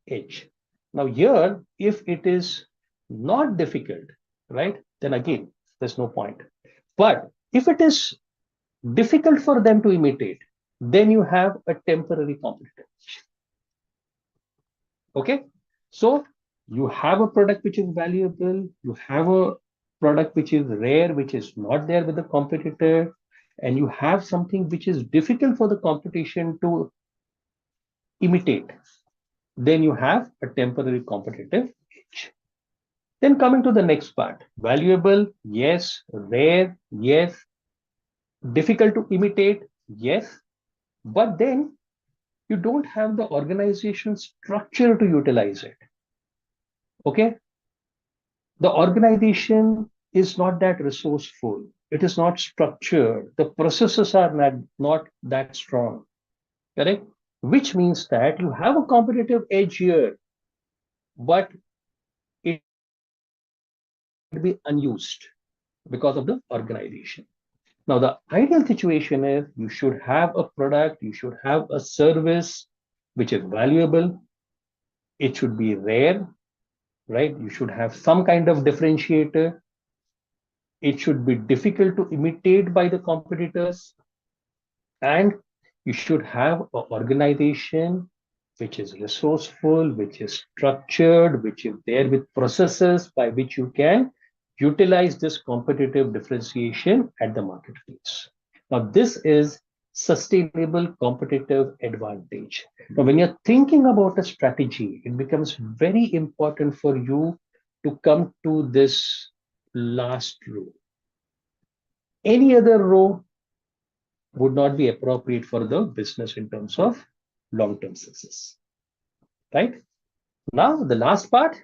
edge. Now, here, if it is not difficult, right, then again, there's no point. But if it is difficult for them to imitate, then you have a temporary competitor. Okay, so you have a product which is valuable, you have a product which is rare, which is not there with the competitor, and you have something which is difficult for the competition to imitate, then you have a temporary competitive edge. Then coming to the next part, valuable, yes, rare, yes, difficult to imitate, yes, but then you don't have the organization structure to utilize it. Okay, the organization is not that resourceful, it is not structured, the processes are not that strong, correct? Which means that you have a competitive edge here, but it might be unused because of the organization. Now, the ideal situation is you should have a product, you should have a service which is valuable, it should be rare, right? You should have some kind of differentiator. It should be difficult to imitate by the competitors. And you should have an organization which is resourceful, which is structured, which is there with processes by which you can utilize this competitive differentiation at the marketplace. Now, this is sustainable competitive advantage. Now, when you're thinking about a strategy, it becomes very important for you to come to this last row. Any other row would not be appropriate for the business in terms of long-term success, right? Now, the last part,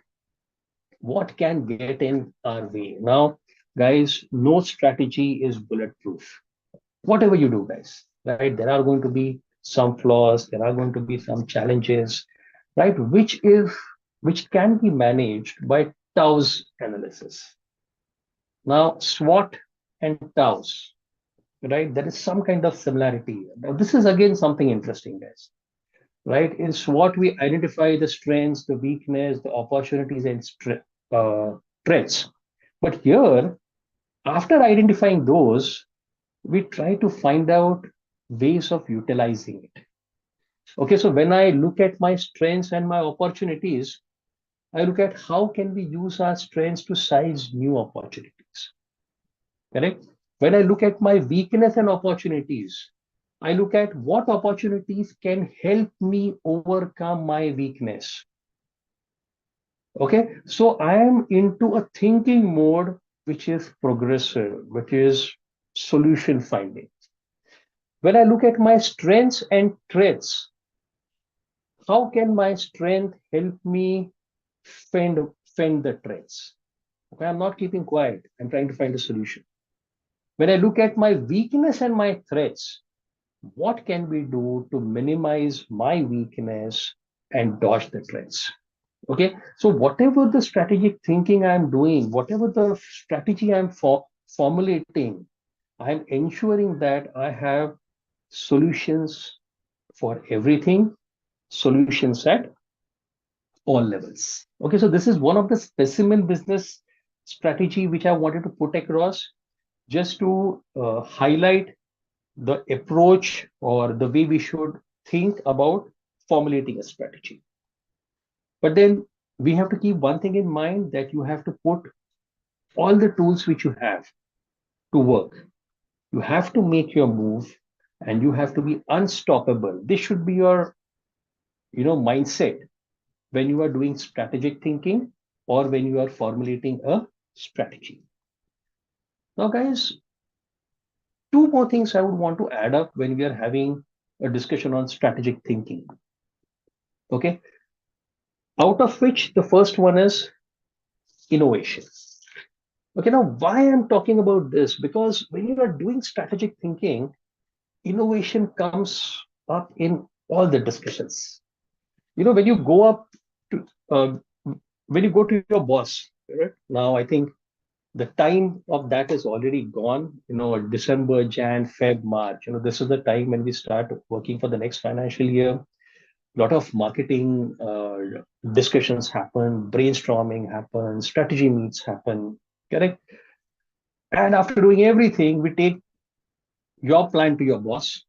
what can get in our way? Now, guys, no strategy is bulletproof. Whatever you do, guys, right? There are going to be some flaws, there are going to be some challenges, right? Which can be managed by TOWS analysis. Now, SWOT and TOWS, right? There is some kind of similarity. Now, this is again something interesting, guys. Right? In SWOT, we identify the strengths, the weakness, the opportunities, and threats. But here, after identifying those, we try to find out ways of utilizing it. Okay, so when I look at my strengths and my opportunities, I look at how can we use our strengths to seize new opportunities. Correct? When I look at my weakness and opportunities, I look at what opportunities can help me overcome my weakness. Okay, so I am into a thinking mode which is progressive, which is solution finding. When I look at my strengths and threats, how can my strength help me fend the threats? Okay, I'm not keeping quiet. I'm trying to find a solution. When I look at my weakness and my threats, what can we do to minimize my weakness and dodge the threats? Okay, so whatever the strategic thinking I'm doing, whatever the strategy I'm formulating, I'm ensuring that I have solutions for everything, solutions at all levels. Okay, so this is one of the specimen business strategy which I wanted to put across just to highlight the approach or the way we should think about formulating a strategy. But then we have to keep one thing in mind, that you have to put all the tools which you have to work. You have to make your move and you have to be unstoppable. This should be your mindset when you are doing strategic thinking or when you are formulating a strategy. Now, guys, two more things I would want to add up when we are having a discussion on strategic thinking. Okay. Out of which the first one is innovation. Okay, now why I'm talking about this? Because when you are doing strategic thinking, innovation comes up in all the discussions. When you go up to when you go to your boss, right? Now I think the time of that is already gone. December, Jan, Feb, March. This is the time when we start working for the next financial year. A lot of marketing discussions happen, brainstorming happens, strategy meets happen. Correct? And after doing everything, we take your plan to your boss.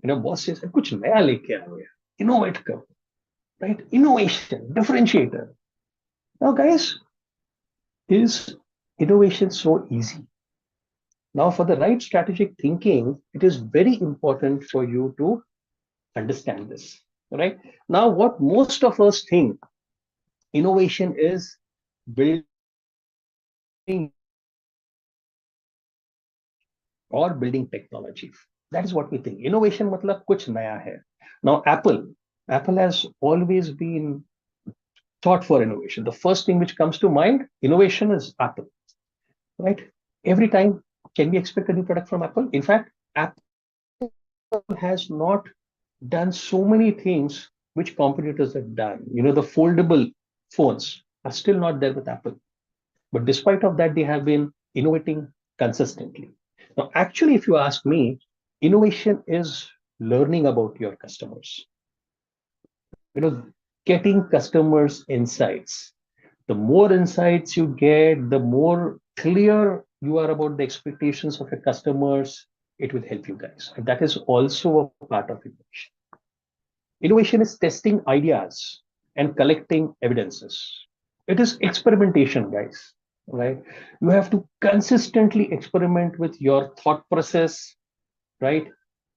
Boss says, "कुछ नया लेके आओ यार, innovate करो." Right? Innovation, differentiator. Now, guys, is innovation so easy? Now, for the right strategic thinking, it is very important for you to understand this. Right? Now, what most of us think innovation is building or building technology. That is what we think. Innovation matlab kuch naya hai. Now, Apple has always been thought for innovation. The first thing which comes to mind, innovation is Apple, right? Every time, can we expect a new product from Apple? In fact, Apple has not done so many things which competitors have done. The foldable phones are still not there with Apple. But despite of that, they have been innovating consistently. Now, actually, if you ask me, innovation is learning about your customers. Getting customers' insights. The more insights you get, the more clear you are about the expectations of your customers, it will help you guys. And that is also a part of innovation. Innovation is testing ideas and collecting evidences. It is experimentation, guys, right? You have to consistently experiment with your thought process, right?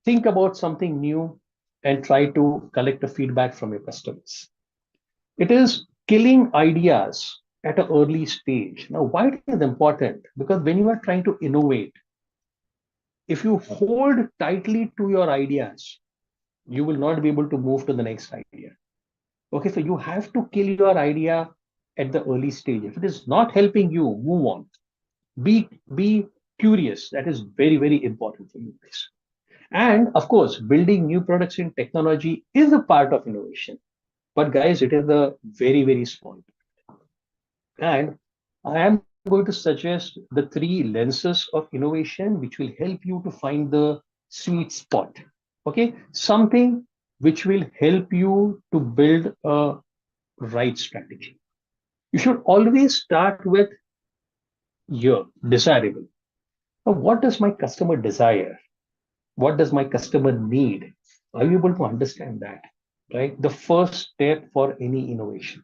think about something new and try to collect the feedback from your customers. It is killing ideas at an early stage. Now, why it is important? Because when you are trying to innovate, if you hold tightly to your ideas, you will not be able to move to the next idea. Okay, so you have to kill your idea at the early stage. If it is not helping you, move on. Be curious. That is very, very important for you guys. And of course, building new products in technology is a part of innovation. But guys, it is a very, very small. And I am going to suggest the three lenses of innovation, which will help you to find the sweet spot. Okay, something which will help you to build a right strategy. You should always start with your desirable. Now, what does my customer desire? What does my customer need? Are you able to understand that? Right? The first step for any innovation.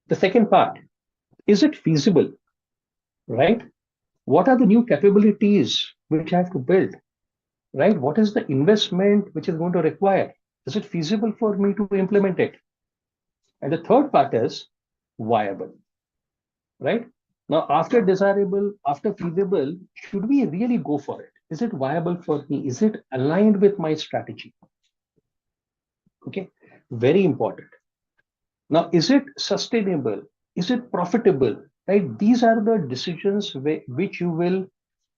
The second part, is it feasible? Right? What are the new capabilities which I have to build? Right? What is the investment which is going to require? Is it feasible for me to implement it? And the third part is viable. Right? Now, after desirable, after feasible, should we really go for it? Is it viable for me? Is it aligned with my strategy? Okay, very important. Now, is it sustainable? Is it profitable? Right? These are the decisions which you will,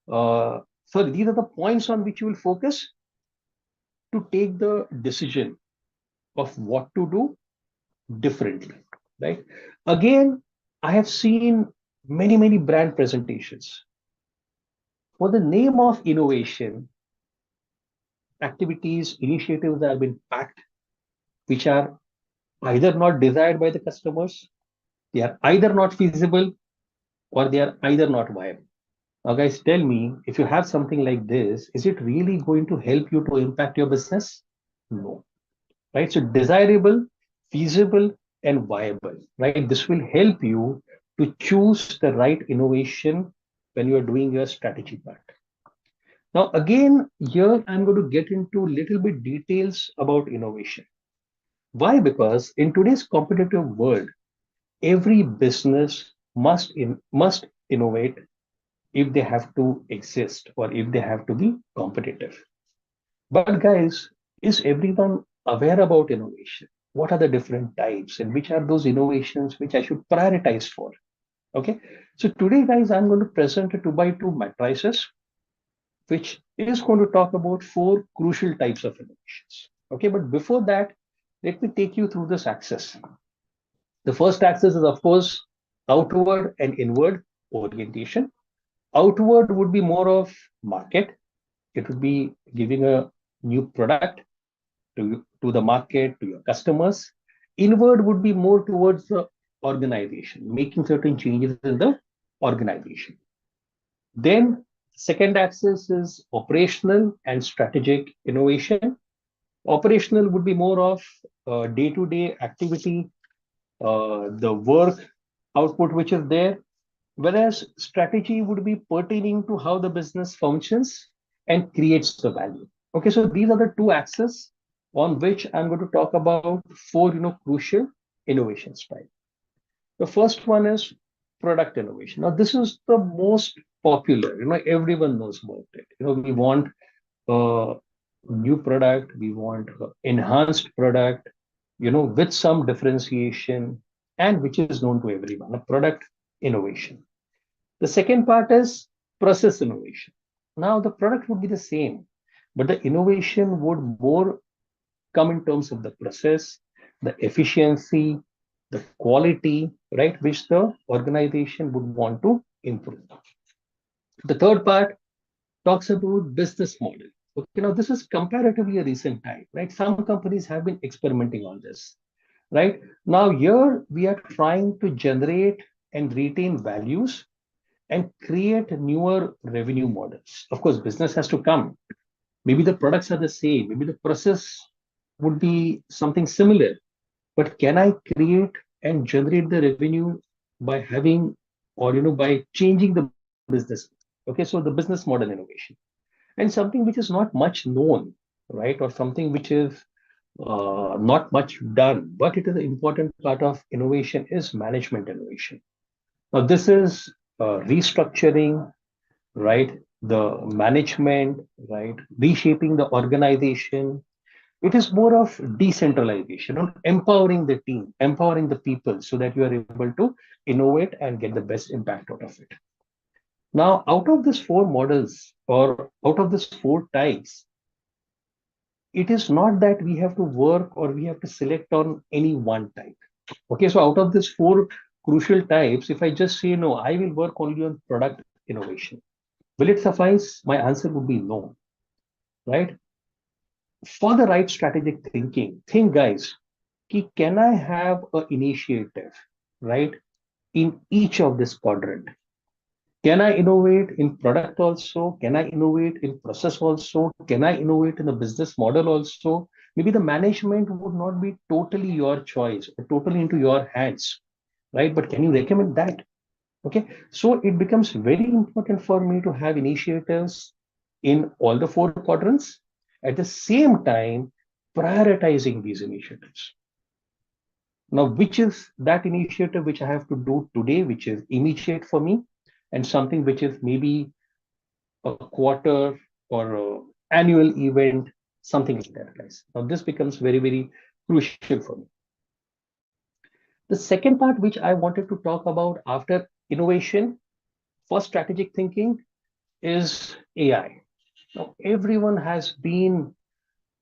these are the points on which you will focus to take the decision of what to do differently. Right? Again, I have seen many, many brand presentations. For the name of innovation, activities, initiatives that have been packed, which are either not desired by the customers, they are either not feasible, or they are either not viable. Now, guys, tell me, if you have something like this, is it really going to help you to impact your business? No. Right? So desirable, feasible, and viable. Right? This will help you to choose the right innovation when you are doing your strategy part. Now, again, here I'm going to get into a little bit details about innovation. Why? Because in today's competitive world, every business must innovate if they have to exist or if they have to be competitive. But guys, is everyone aware about innovation? What are the different types and which are those innovations which I should prioritize for? Okay, so today, guys, I'm going to present a 2x2 matrices, which is going to talk about 4 crucial types of innovations. Okay, but before that, let me take you through this axis. The first axis is, of course, outward and inward orientation. Outward would be more of market. It would be giving a new product to the market, to your customers. Inward would be more towards the organization, making certain changes in the organization. Then second axis is operational and strategic innovation. Operational would be more of day-to-day activity, the work output which is there, whereas strategy would be pertaining to how the business functions and creates the value. Okay, so these are the 2 axes on which I'm going to talk about 4 crucial innovation styles. The first one is product innovation. Now, this is the most popular. Everyone knows about it. We want a new product, we want enhanced product, with some differentiation, and which is known to everyone, a product innovation. The second part is process innovation. Now, the product would be the same, but the innovation would more come in terms of the process, the efficiency, the quality, right, which the organization would want to improve. The third part talks about business model. Okay, now this is comparatively a recent time, right? Some companies have been experimenting on this, right? Now here we are trying to generate and retain values and create newer revenue models. Of course, business has to come. Maybe the products are the same, maybe the process would be something similar, but can I create and generate the revenue by having, or by changing the business? Okay, so the business model innovation. and something which is not much known, right? Or something which is not much done, but it is an important part of innovation is management innovation. Now, this is restructuring, right? The management, right? Reshaping the organization. It is more of decentralization, empowering the team, empowering the people so that you are able to innovate and get the best impact out of it. Now, out of these four models or out of these four types, it is not that we have to work or we have to select on any one type. Okay, so out of these four crucial types, if I just say no, I will work only on product innovation, will it suffice? My answer would be no, right? For the right strategic thinking, think guys, can I have an initiative, right, in each of this quadrant? Can I innovate in product also? Can I innovate in process also? Can I innovate in the business model also? Maybe the management would not be totally your choice or totally into your hands, right? But can you recommend that? Okay, so it becomes very important for me to have initiatives in all the four quadrants, at the same time prioritizing these initiatives. Now, which is that initiative which I have to do today, which is immediate for me, and something which is maybe a quarter or a annual event, something like that, guys. Now, this becomes very, very crucial for me. The second part which I wanted to talk about after innovation for strategic thinking is AI. Now, everyone has been,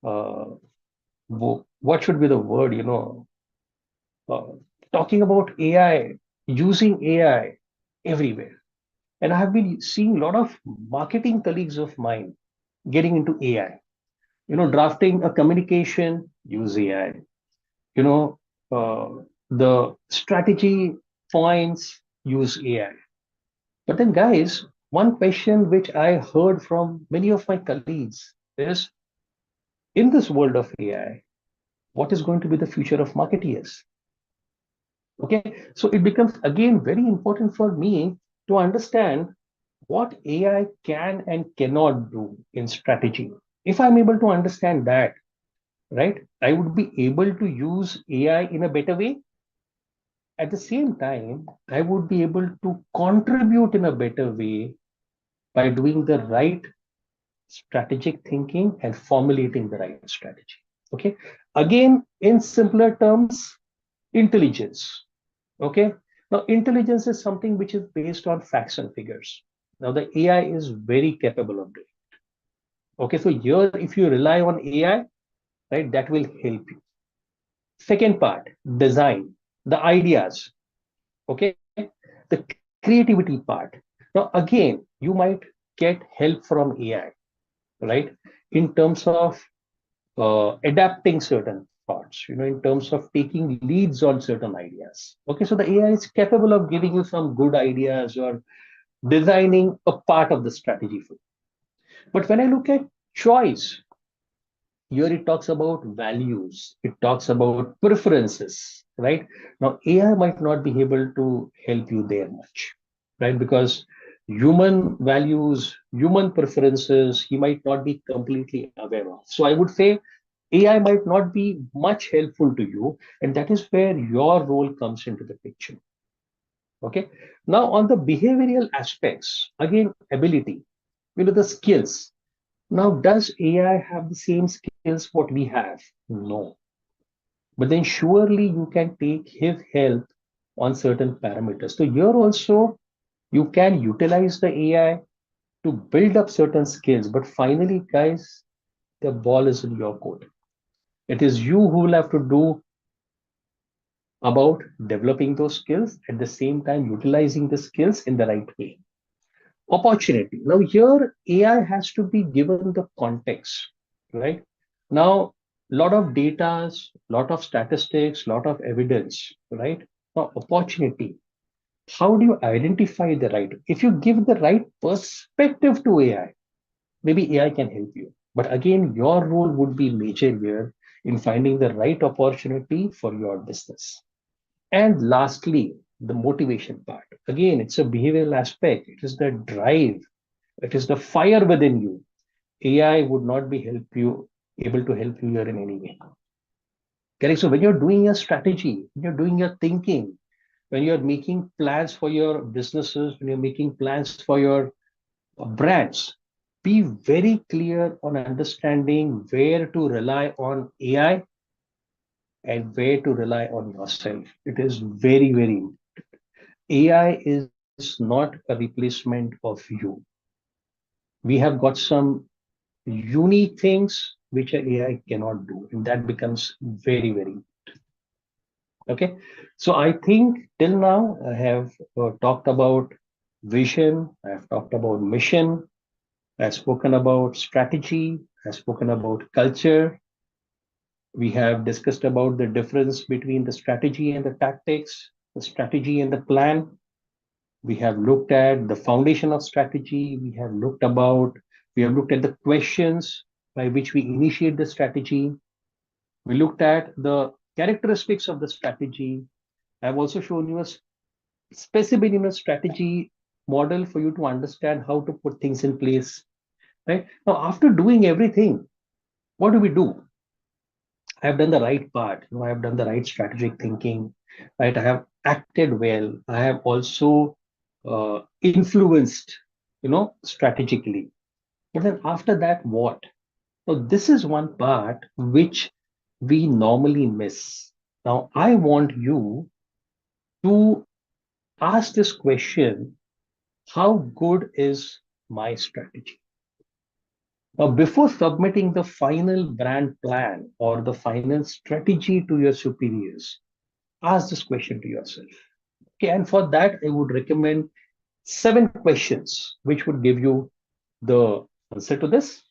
what should be the word, uh, talking about AI, using AI everywhere. And I have been seeing a lot of marketing colleagues of mine getting into AI. Drafting a communication, use AI. You know, the strategy points, use AI. But then, guys, one question which I heard from many of my colleagues is, in this world of AI, what is going to be the future of marketeers? Okay, so it becomes again very important for me to understand what AI can and cannot do in strategy. If I'm able to understand that, right, I would be able to use AI in a better way. At the same time, I would be able to contribute in a better way by doing the right strategic thinking and formulating the right strategy. Okay. Again, in simpler terms, intelligence. Okay. Now, intelligence is something which is based on facts and figures. Now, the AI is very capable of doing. Okay. So here, if you rely on AI, right, that will help you. Second part, design, the ideas. Okay. The creativity part. Now, again, you might get help from AI, right, in terms of adapting certain thoughts, in terms of taking leads on certain ideas. Okay, so the AI is capable of giving you some good ideas or designing a part of the strategy for you. But when I look at choice, here it talks about values, it talks about preferences, right? Now, AI might not be able to help you there much, right? Because human values, human preferences, he might not be completely aware of. So I would say AI might not be much helpful to you, and that is where your role comes into the picture. Okay. Now, on the behavioral aspects, again, ability, the skills. Now, does AI have the same skills what we have? No. But then surely you can take his help on certain parameters. So here also you can utilize the AI to build up certain skills. But finally, guys, the ball is in your court. It is you who will have to do about developing those skills, at the same time utilizing the skills in the right way. Opportunity. Now here AI has to be given the context, right? Now, lot of data, lot of statistics, lot of evidence, right? Now, opportunity. How do you identify the right? If you give the right perspective to AI, maybe AI can help you. But again, your role would be major here in finding the right opportunity for your business. And lastly, the motivation part. Again, it's a behavioral aspect. It is the drive. It is the fire within you. AI would not be able to help you here in any way. Correct. So when you're doing your strategy, when you're doing your thinking, when you're making plans for your businesses, when you're making plans for your brands, be very clear on understanding where to rely on AI and where to rely on yourself. It is very, very important. AI is not a replacement of you. We have got some unique things which AI cannot do, and that becomes very, very okay. So I think till now I have talked about vision, I have talked about mission, I've spoken about strategy, I've spoken about culture. We have discussed about the difference between the strategy and the tactics, the strategy and the plan. We have looked at the foundation of strategy. We have looked at the questions by which we initiate the strategy. We looked at the characteristics of the strategy. I've also shown you a specific strategy model for you to understand how to put things in place. Right now, after doing everything, what do? I have done the right part. I have done the right strategic thinking. Right, I have acted well. I have also influenced, strategically. But then after that, what? So this is one part which we normally miss. Now, I want you to ask this question: how good is my strategy? Now, before submitting the final brand plan or the final strategy to your superiors, ask this question to yourself. Okay, and for that, I would recommend 7 questions which would give you the answer to this.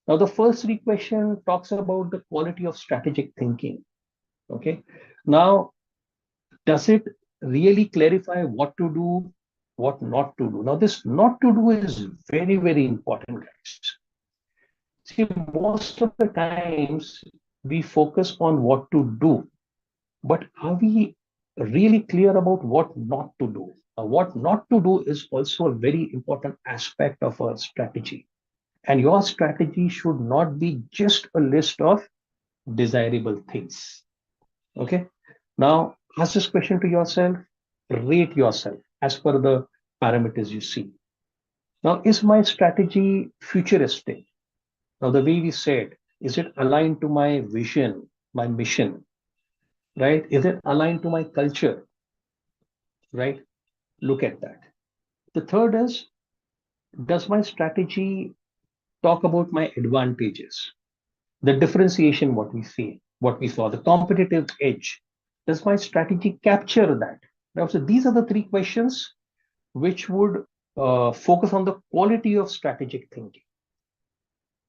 Now, the first 3 questions talks about the quality of strategic thinking. Okay, now does it really clarify what to do, what not to do? Now, this not to do is very, very important, guys. See, most of the times we focus on what to do, but are we really clear about what not to do? What not to do is also a very important aspect of our strategy. And your strategy should not be just a list of desirable things. Okay. Now, ask this question to yourself, rate yourself as per the parameters you see. Now, is my strategy futuristic? Now, the way we said, is it aligned to my vision, my mission? Right? Is it aligned to my culture? Right? Look at that. The third is, does my strategy talk about my advantages? The differentiation, what we see, what we saw, the competitive edge. Does my strategy capture that? Now, so these are the 3 questions which would focus on the quality of strategic thinking.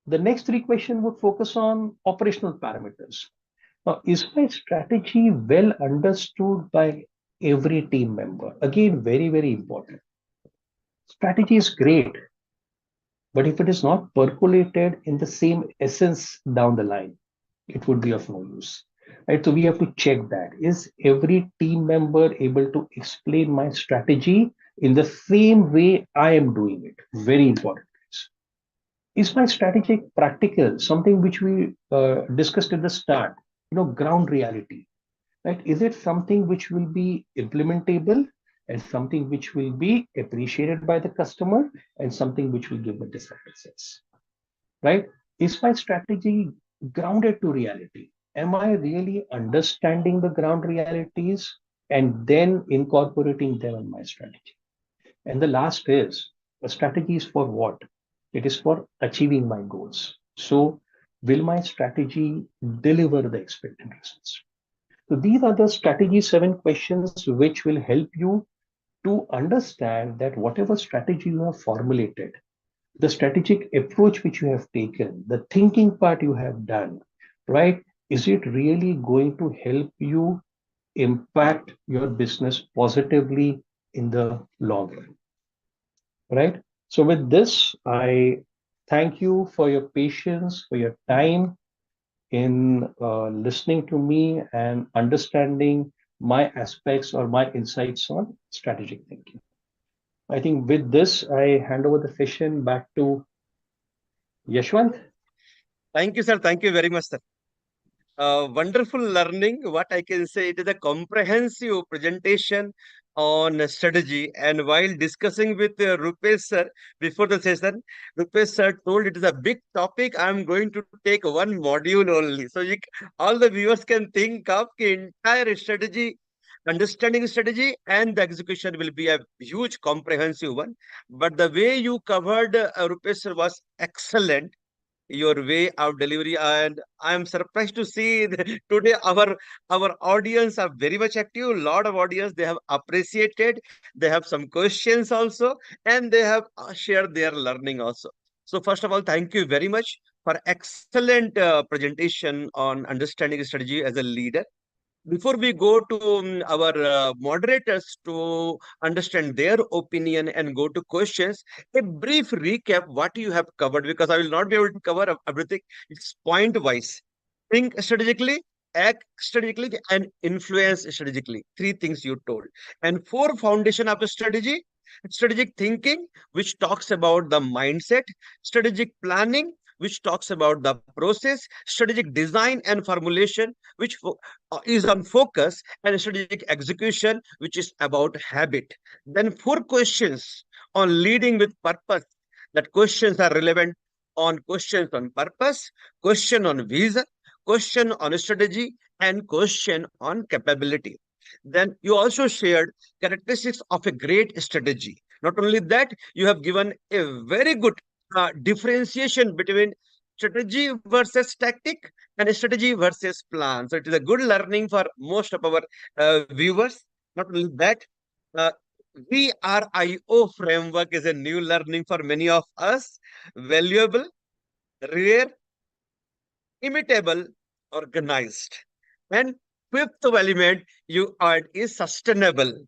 The next 3 questions would focus on operational parameters. Now, is my strategy well understood by every team member? Again, very, very important. Strategy is great, but if it is not percolated in the same essence down the line, it would be of no use. Right? So we have to check that. Is every team member able to explain my strategy in the same way I am doing it? Very important. Is my strategy practical? Something which we discussed at the start, ground reality, right? Is it something which will be implementable and something which will be appreciated by the customer and something which will give the desired sense, right? Is my strategy grounded to reality? Am I really understanding the ground realities and then incorporating them in my strategy? And the last is, a strategy is for what? It is for achieving my goals. So, will my strategy deliver the expected results? So, these are the strategy 7 questions which will help you to understand that whatever strategy you have formulated, the strategic approach which you have taken, the thinking part you have done, right? Is it really going to help you impact your business positively in the long run? Right? So, with this, I thank you for your patience, for your time in listening to me and understanding my aspects or my insights on strategic thinking. I think with this, I hand over the session back to Yashwant? Thank you, sir. Thank you very much, sir. Wonderful learning. What I can say, it is a comprehensive presentation on strategy. And while discussing with Rupesh sir before the session, Rupesh sir told it is a big topic. I'm going to take one module only. So all the viewers can think of the entire strategy, understanding strategy, and the execution will be a huge comprehensive one. But the way you covered, Rupesh sir, was excellent, your way of delivery, and I am surprised to see that today our audience are very much active. A lot of audience, they have appreciated, they have some questions also, and they have shared their learning also. So first of all, thank you very much for excellent presentation on understanding strategy as a leader. Before we go to our moderators to understand their opinion and go to questions, a brief recap what you have covered, because I will not be able to cover everything. It's point wise. Think strategically, act strategically, and influence strategically. Three things you told. And four foundation of a strategy: strategic thinking, which talks about the mindset; strategic planning, which talks about the process; strategic design and formulation, which is on focus; and strategic execution, which is about habit. Then four questions on leading with purpose. That questions are relevant on questions on purpose, question on vision, question on strategy, and question on capability. Then you also shared characteristics of a great strategy. Not only that, you have given a very good differentiation between strategy versus tactic and strategy versus plan. So it is a good learning for most of our viewers. Not only that, uh, VRIO framework is a new learning for many of us. Valuable, rare, imitable, organized. And fifth element you add is sustainable.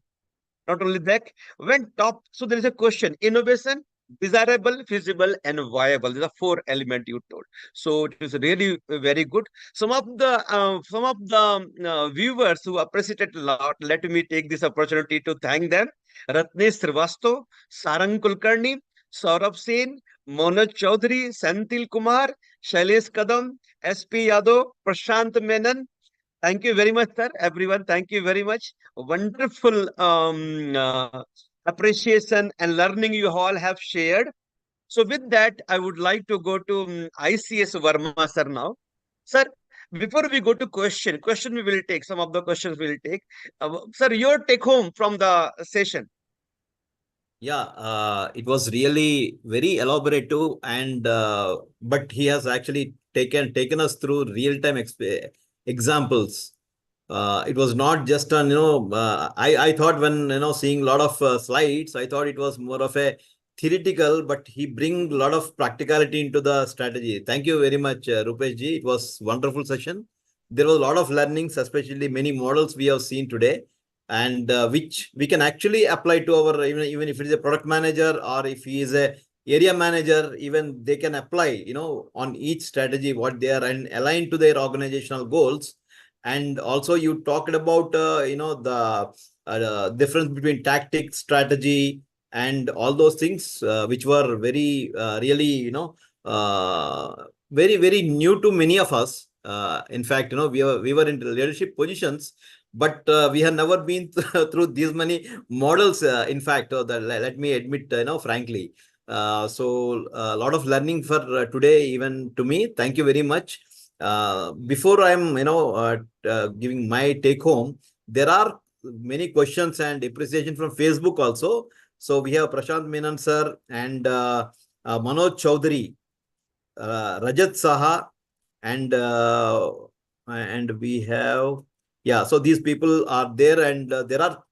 Not only that, when top, so there is a question: innovation, desirable, feasible, and viable. These are four elements you told. So it is really very good. Some of the viewers who appreciate a lot, let me take this opportunity to thank them: Ratnesh Srivastav, Sarang Kulkarni, Saurabh Sen, Manoj Chaudhary, Senthil Kumar, Shailesh Kadam, SP Yadav, Prashant Menon. Thank you very much, sir. Everyone, thank you very much. Wonderful appreciation and learning you all have shared. So with that, I would like to go to ICS Verma, sir, now. Sir, before we go to question we will take, some of the questions we will take. Sir, your take home from the session. Yeah, it was really very elaborative, and but he has actually taken us through real-time examples. It was not just on, I thought when, seeing a lot of slides, I thought it was more of a theoretical, but he bring a lot of practicality into the strategy. Thank you very much, Rupesh ji. It was wonderful session. There was a lot of learnings, especially many models we have seen today, and which we can actually apply to our, even if it is a product manager or if he is a area manager, even they can apply, on each strategy what they are and align to their organizational goals. And also you talked about, the difference between tactics, strategy, and all those things, which were very, really, very, very new to many of us. In fact, we were in leadership positions, but we have never been through these many models. In fact, let me admit, frankly. So a lot of learning for today, even to me. Thank you very much. Before I'm, giving my take home, there are many questions and appreciation from Facebook also. So we have Prashant Menon sir and Manoj Chaudhary, Rajat Saha, and we have, yeah. So these people are there, and there are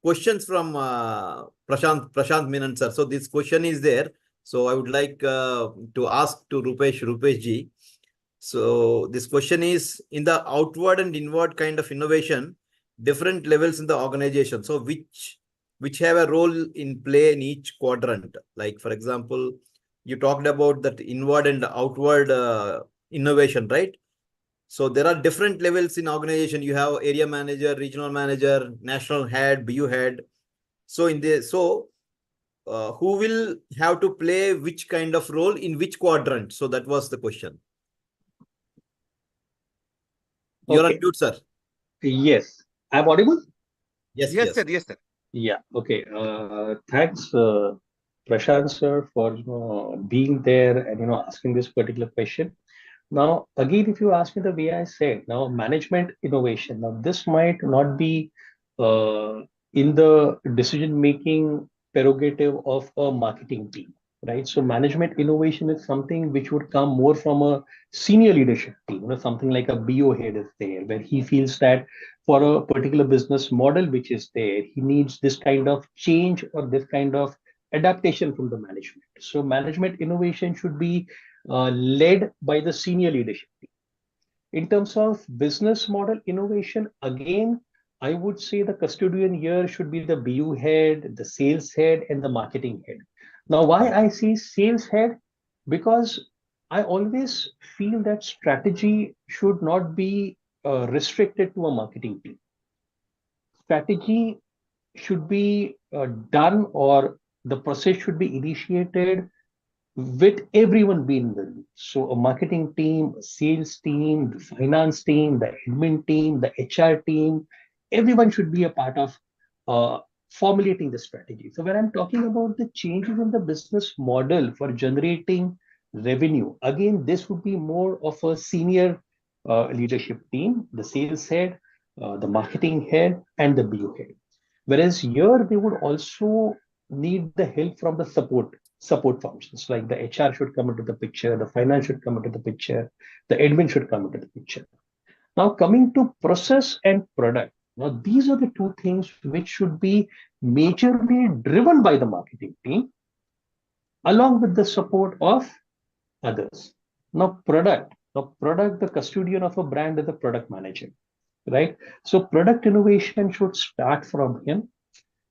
questions from Prashant Menon sir. So this question is there. So I would like to ask to Rupesh ji. So this question is, in the outward and inward kind of innovation, different levels in the organization. So which have a role in play in each quadrant. Like, for example, you talked about that inward and outward innovation, right? So there are different levels in organization. You have area manager, regional manager, national head, BU head. So who will have to play which kind of role in which quadrant? So that was the question. You're on Okay. mute, sir. Yes. I'm audible? Yes, Yes, yes. sir. Yes, sir. Yeah. Okay. Thanks, Prashant sir, for being there and asking this particular question. Now, again, if you ask me the way I said, now management innovation. Now, this might not be uh, in the decision-making prerogative of a marketing team, right? So, management innovation is something which would come more from a senior leadership team. Something like a BO head is there, where he feels that for a particular business model which is there, he needs this kind of change or this kind of adaptation from the management. So, management innovation should be led by the senior leadership. In terms of business model innovation, again, I would say the custodian here should be the BU head, the sales head, and the marketing head. Now, why I say sales head? Because I always feel that strategy should not be restricted to a marketing team. Strategy should be done, or the process should be initiated with everyone being the lead. So a marketing team, a sales team, the finance team, the admin team, the HR team, everyone should be a part of formulating the strategy. So when I'm talking about the changes in the business model for generating revenue, again, this would be more of a senior leadership team, the sales head, the marketing head, and the BU head. Whereas here they would also need the help from the support functions, like the HR should come into the picture, the finance should come into the picture, the admin should come into the picture. Now, coming to process and product. Now, these are the two things which should be majorly driven by the marketing team along with the support of others. Now, the custodian of a brand is the product manager, right? So, product innovation should start from him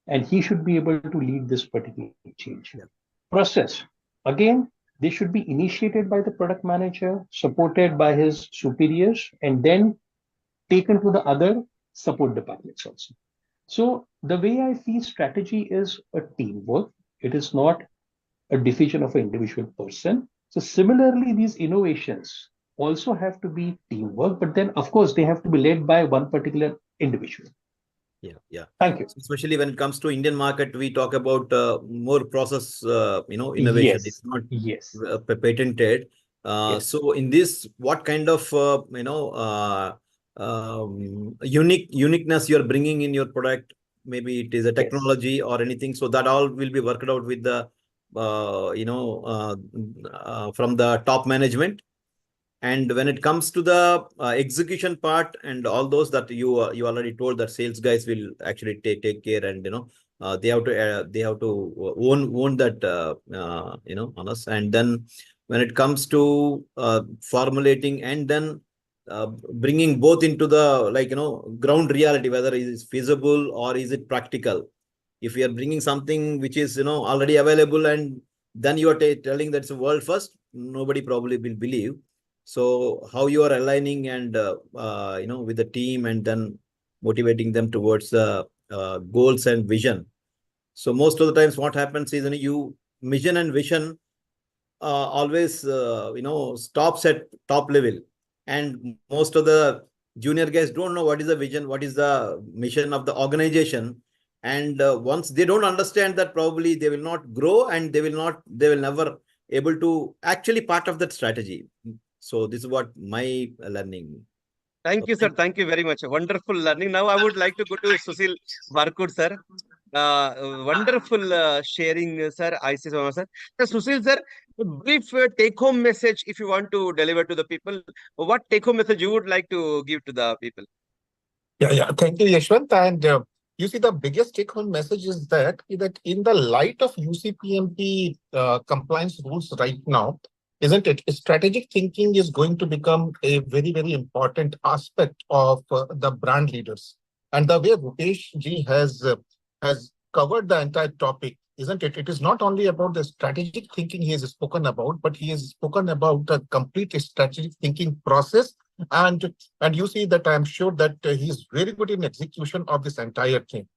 and he should be able to lead this particular change. Yeah. Process. Again, they should be initiated by the product manager, supported by his superiors, and then taken to the other support departments also. So the way I see strategy is a teamwork. It is not a decision of an individual person. So similarly, these innovations also have to be teamwork, but then of course they have to be led by one particular individual. Yeah. Thank you. Especially when it comes to Indian market, we talk about more process, innovation. Yes. It's not Yes. patented. Yes. So in this, what kind of uniqueness you're bringing in your product? Maybe it is a technology or anything. So that all will be worked out with the from the top management. And when it comes to the execution part and all those that you already told, that sales guys will actually take care, and they have to own that on us. And then when it comes to formulating and then bringing both into the ground reality, whether it is feasible or is it practical. If you are bringing something which is already available and then you are telling that's a world first, nobody probably will believe. So how you are aligning and with the team and then motivating them towards the goals and vision. So most of the times what happens is you mission and vision always stops at top level, and most of the junior guys don't know what is the vision, what is the mission of the organization. And once they don't understand that, probably they will not grow and they will never able to actually part of that strategy. So this is what my learning. Thank you, sir. Thank you very much. Wonderful learning. Now I would like to go to Susil Varkur, sir. Wonderful sharing, sir. I see, sir. Susil, sir, a brief take-home message if you want to deliver to the people. What take-home message you would like to give to the people? Yeah. Thank you, Yashwant. And you see, the biggest take-home message is that in the light of UCPMP compliance rules right now, isn't it? Strategic thinking is going to become a very, very important aspect of the brand leaders. And the way Rupesh ji has covered the entire topic, isn't it? It is not only about the strategic thinking he has spoken about, but he has spoken about the complete strategic thinking process. And you see that I'm sure that he's very good in execution of this entire thing.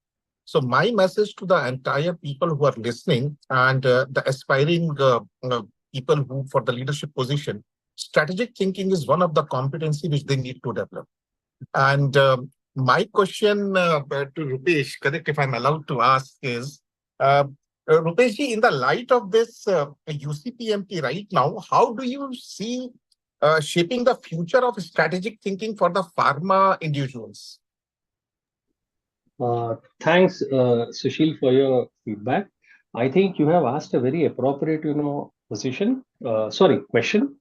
So my message to the entire people who are listening and the aspiring people who for the leadership position, strategic thinking is one of the competency which they need to develop. And my question to Rupesh, correct, if I'm allowed to ask, is Rupesh ji, in the light of this UCPMP right now, how do you see shaping the future of strategic thinking for the pharma individuals? Thanks, Sushil, for your feedback. I think you have asked a very appropriate, question.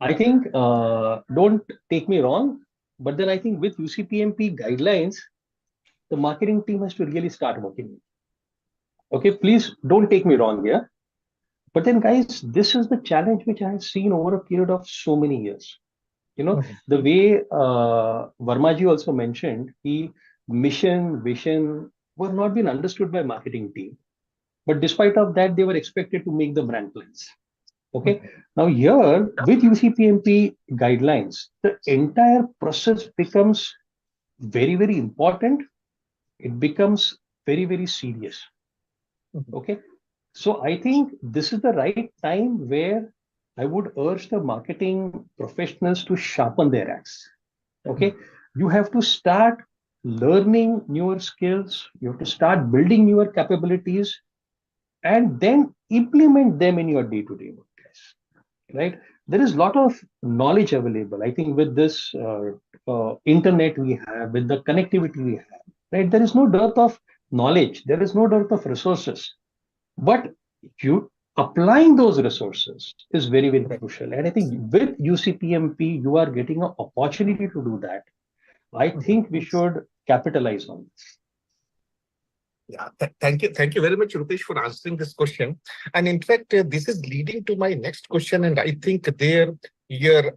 I think, don't take me wrong, but then I think with UCPMP guidelines, the marketing team has to really start working. Okay, please don't take me wrong here. But then, guys, this is the challenge which I have seen over a period of so many years. The way Varmaji also mentioned, the mission, vision were not being understood by marketing team. But despite of that, they were expected to make the brand plans. Okay. Now here with UCPMP guidelines, the entire process becomes very, very important. It becomes very, very serious. Okay. So I think this is the right time where I would urge the marketing professionals to sharpen their axe. Okay. You have to start learning newer skills. You have to start building newer capabilities and then implement them in your day-to-day work. Right? There is a lot of knowledge available. I think with this internet we have, with the connectivity we have, right? There is no dearth of knowledge. There is no dearth of resources. But you applying those resources is very, very crucial. And I think with UCPMP, you are getting an opportunity to do that. I think we should capitalize on this. Yeah, thank you. Thank you very much, Rupesh, for answering this question. And in fact, this is leading to my next question. And I think your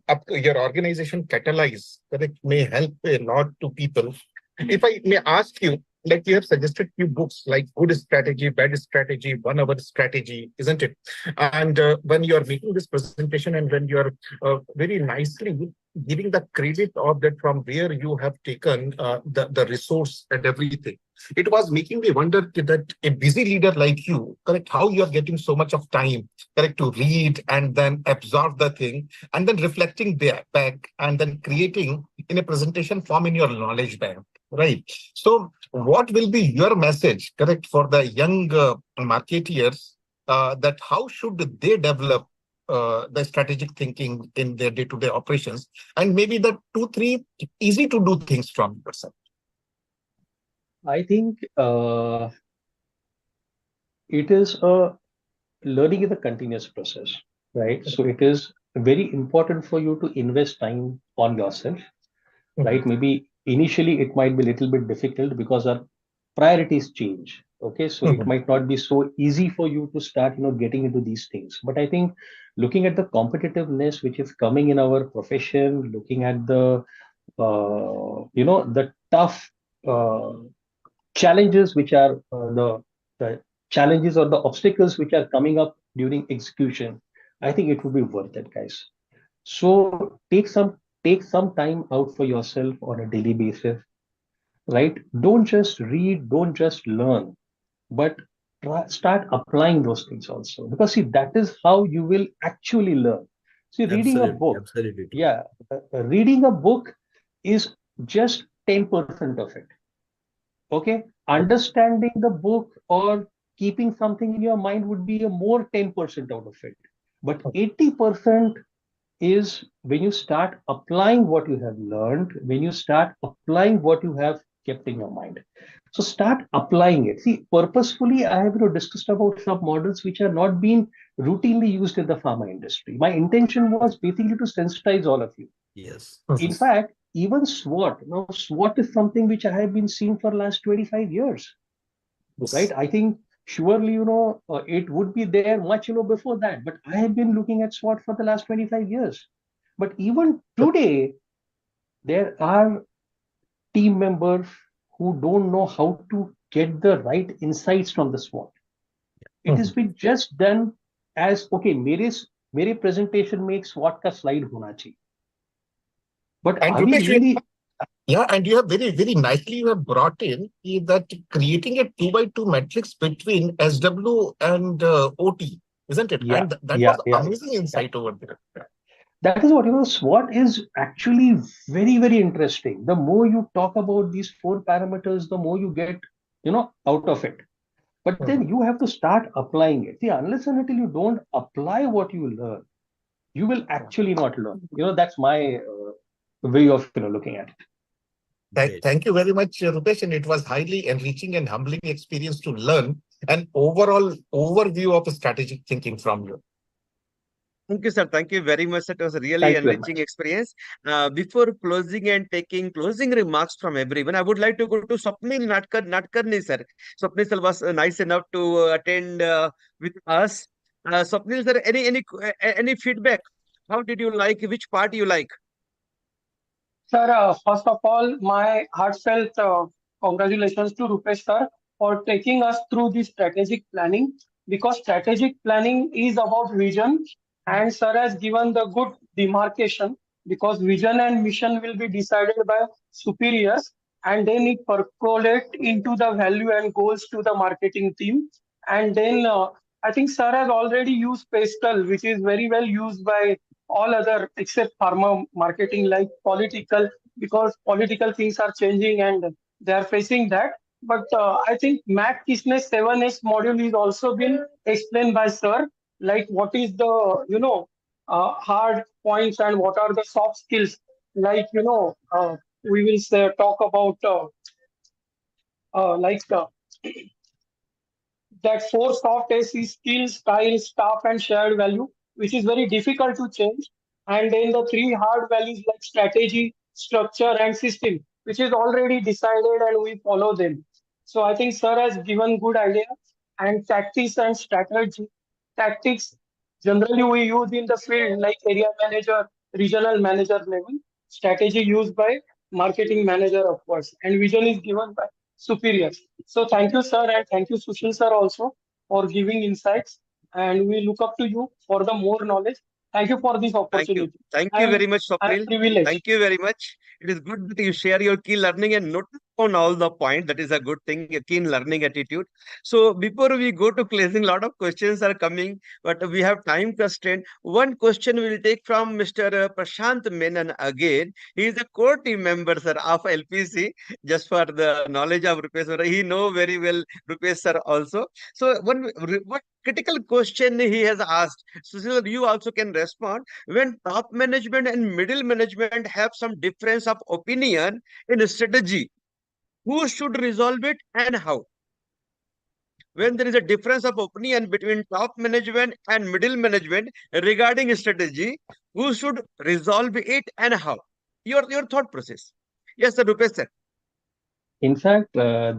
organization Catalyze, correct, may help a lot to people. If I may ask you, like you have suggested few books like Good Strategy, Bad Strategy, 1 Hour Strategy, isn't it? And when you are making this presentation and when you are very nicely giving the credit of that from where you have taken the resource and everything, it was making me wonder that a busy leader like you, correct, how you are getting so much of time, correct, to read and then absorb the thing and then reflecting back and then creating in a presentation form in your knowledge bank, right? So what will be your message, correct, for the young marketeers that how should they develop the strategic thinking in their day-to-day operations and maybe the 2-3 easy to do things from your side? I think it is learning is a continuous process, right? So it is very important for you to invest time on yourself, right? Maybe initially it might be a little bit difficult because our priorities change. Okay, so it might not be so easy for you to start, getting into these things. But I think looking at the competitiveness which is coming in our profession, looking at the the tough challenges which are the challenges or the obstacles which are coming up during execution, I think it would be worth it, guys. So take some time out for yourself on a daily basis, right? Don't just read, don't just learn, but start applying those things also. Because see, that is how you will actually learn. See, reading a book, Absolutely. yeah, reading a book is just 10% of it. Okay, understanding the book or keeping something in your mind would be a more 10% out of it. But 80% is when you start applying what you have learned, when you start applying what you have kept in your mind. So start applying it. See, purposefully, I have discussed about some models which are not being routinely used in the pharma industry. My intention was basically to sensitize all of you. Yes. In fact, even SWOT. Now, SWOT is something which I have been seeing for last 25 years, right? I think surely, it would be there much, before that. But I have been looking at SWOT for the last 25 years. But even today, there are team members who don't know how to get the right insights from the SWOT. It has been just done as, okay, मेरे presentation में एक SWOT का slide होना चाहिए. But And are we Rupesh, really? Yeah, and you have very nicely you have brought in that creating a 2 by 2 matrix between SW and OT, isn't it? Yeah, And that yeah, was yeah, amazing yeah. insight over there. Yeah. That is what, SWOT is actually very interesting. The more you talk about these four parameters, the more you get, out of it. But then Mhm. you have to start applying it. See, unless and until you don't apply what you learn, you will actually not learn. That's my way of, looking at it. Great. Thank you very much, Rupesh. And it was highly enriching and humbling experience to learn an overall overview of strategic thinking from you. Thank you, sir. Thank you very much. It was a really Thank you very enriching much. experience. Before closing and taking closing remarks from everyone, I would like to go to Swapnil Nadkarni, sir. Swapnil sir was nice enough to attend with us. Swapnil sir, any feedback? How did you like? Which part you like? Sir, first of all, my heartfelt congratulations to Rupesh sir for taking us through the strategic planning because strategic planning is about vision and sir has given the good demarcation because vision and mission will be decided by superiors and then it percolate into the value and goals to the marketing team and then I think sir has already used pastel which is very well used by all other except pharma marketing like political because political things are changing and they are facing that. But I think Mac Kisnes 7S module is also been explained by sir, like what is the hard points and what are the soft skills. Like we will say, talk about like that four soft S is skill, style, staff, and shared value, which is very difficult to change. And then the three hard values like strategy, structure, and system, which is already decided and we follow them. So I think Sir has given good idea and tactics and strategy. Tactics generally we use in the field like area manager, regional manager level. Strategy used by marketing manager, of course, and vision is given by superiors. So thank you, sir, and thank you, Sushil sir, also for giving insights. And we look up to you for the more knowledge. Thank you for this Thank you. opportunity. Thank you I'm very much, I'm Swapnil. privileged. Thank you very much. It is good that you share your key learning and note on all the points. That is a good thing, a keen learning attitude. So before we go to closing, a lot of questions are coming, but we have time constraint. One question we will take from Mr. Prashant Menon again. He is a core team member, sir, of LPC. Just for the knowledge of Rupesh, sir, he know very well Rupesh sir also. So what critical question he has asked. So sir, you also can respond when top management and middle management have some difference of opinion in a strategy, who should resolve it and how? When there is a difference of opinion between top management and middle management regarding strategy, who should resolve it and how? Your thought process. Yes, sir, Rupesh sir. In fact,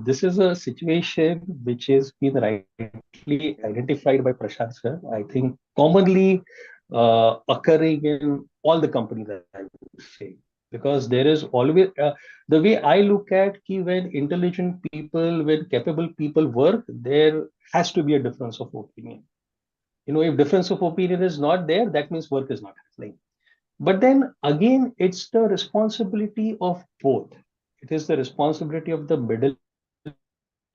this is a situation which is been rightly identified by Prashant sir. I think commonly occurring in all the companies, I would say, because there is always the way I look at key when intelligent people, when capable people work, there has to be a difference of opinion. If difference of opinion is not there, that means work is not happening. But then again, it's the responsibility of both. It is the responsibility of the middle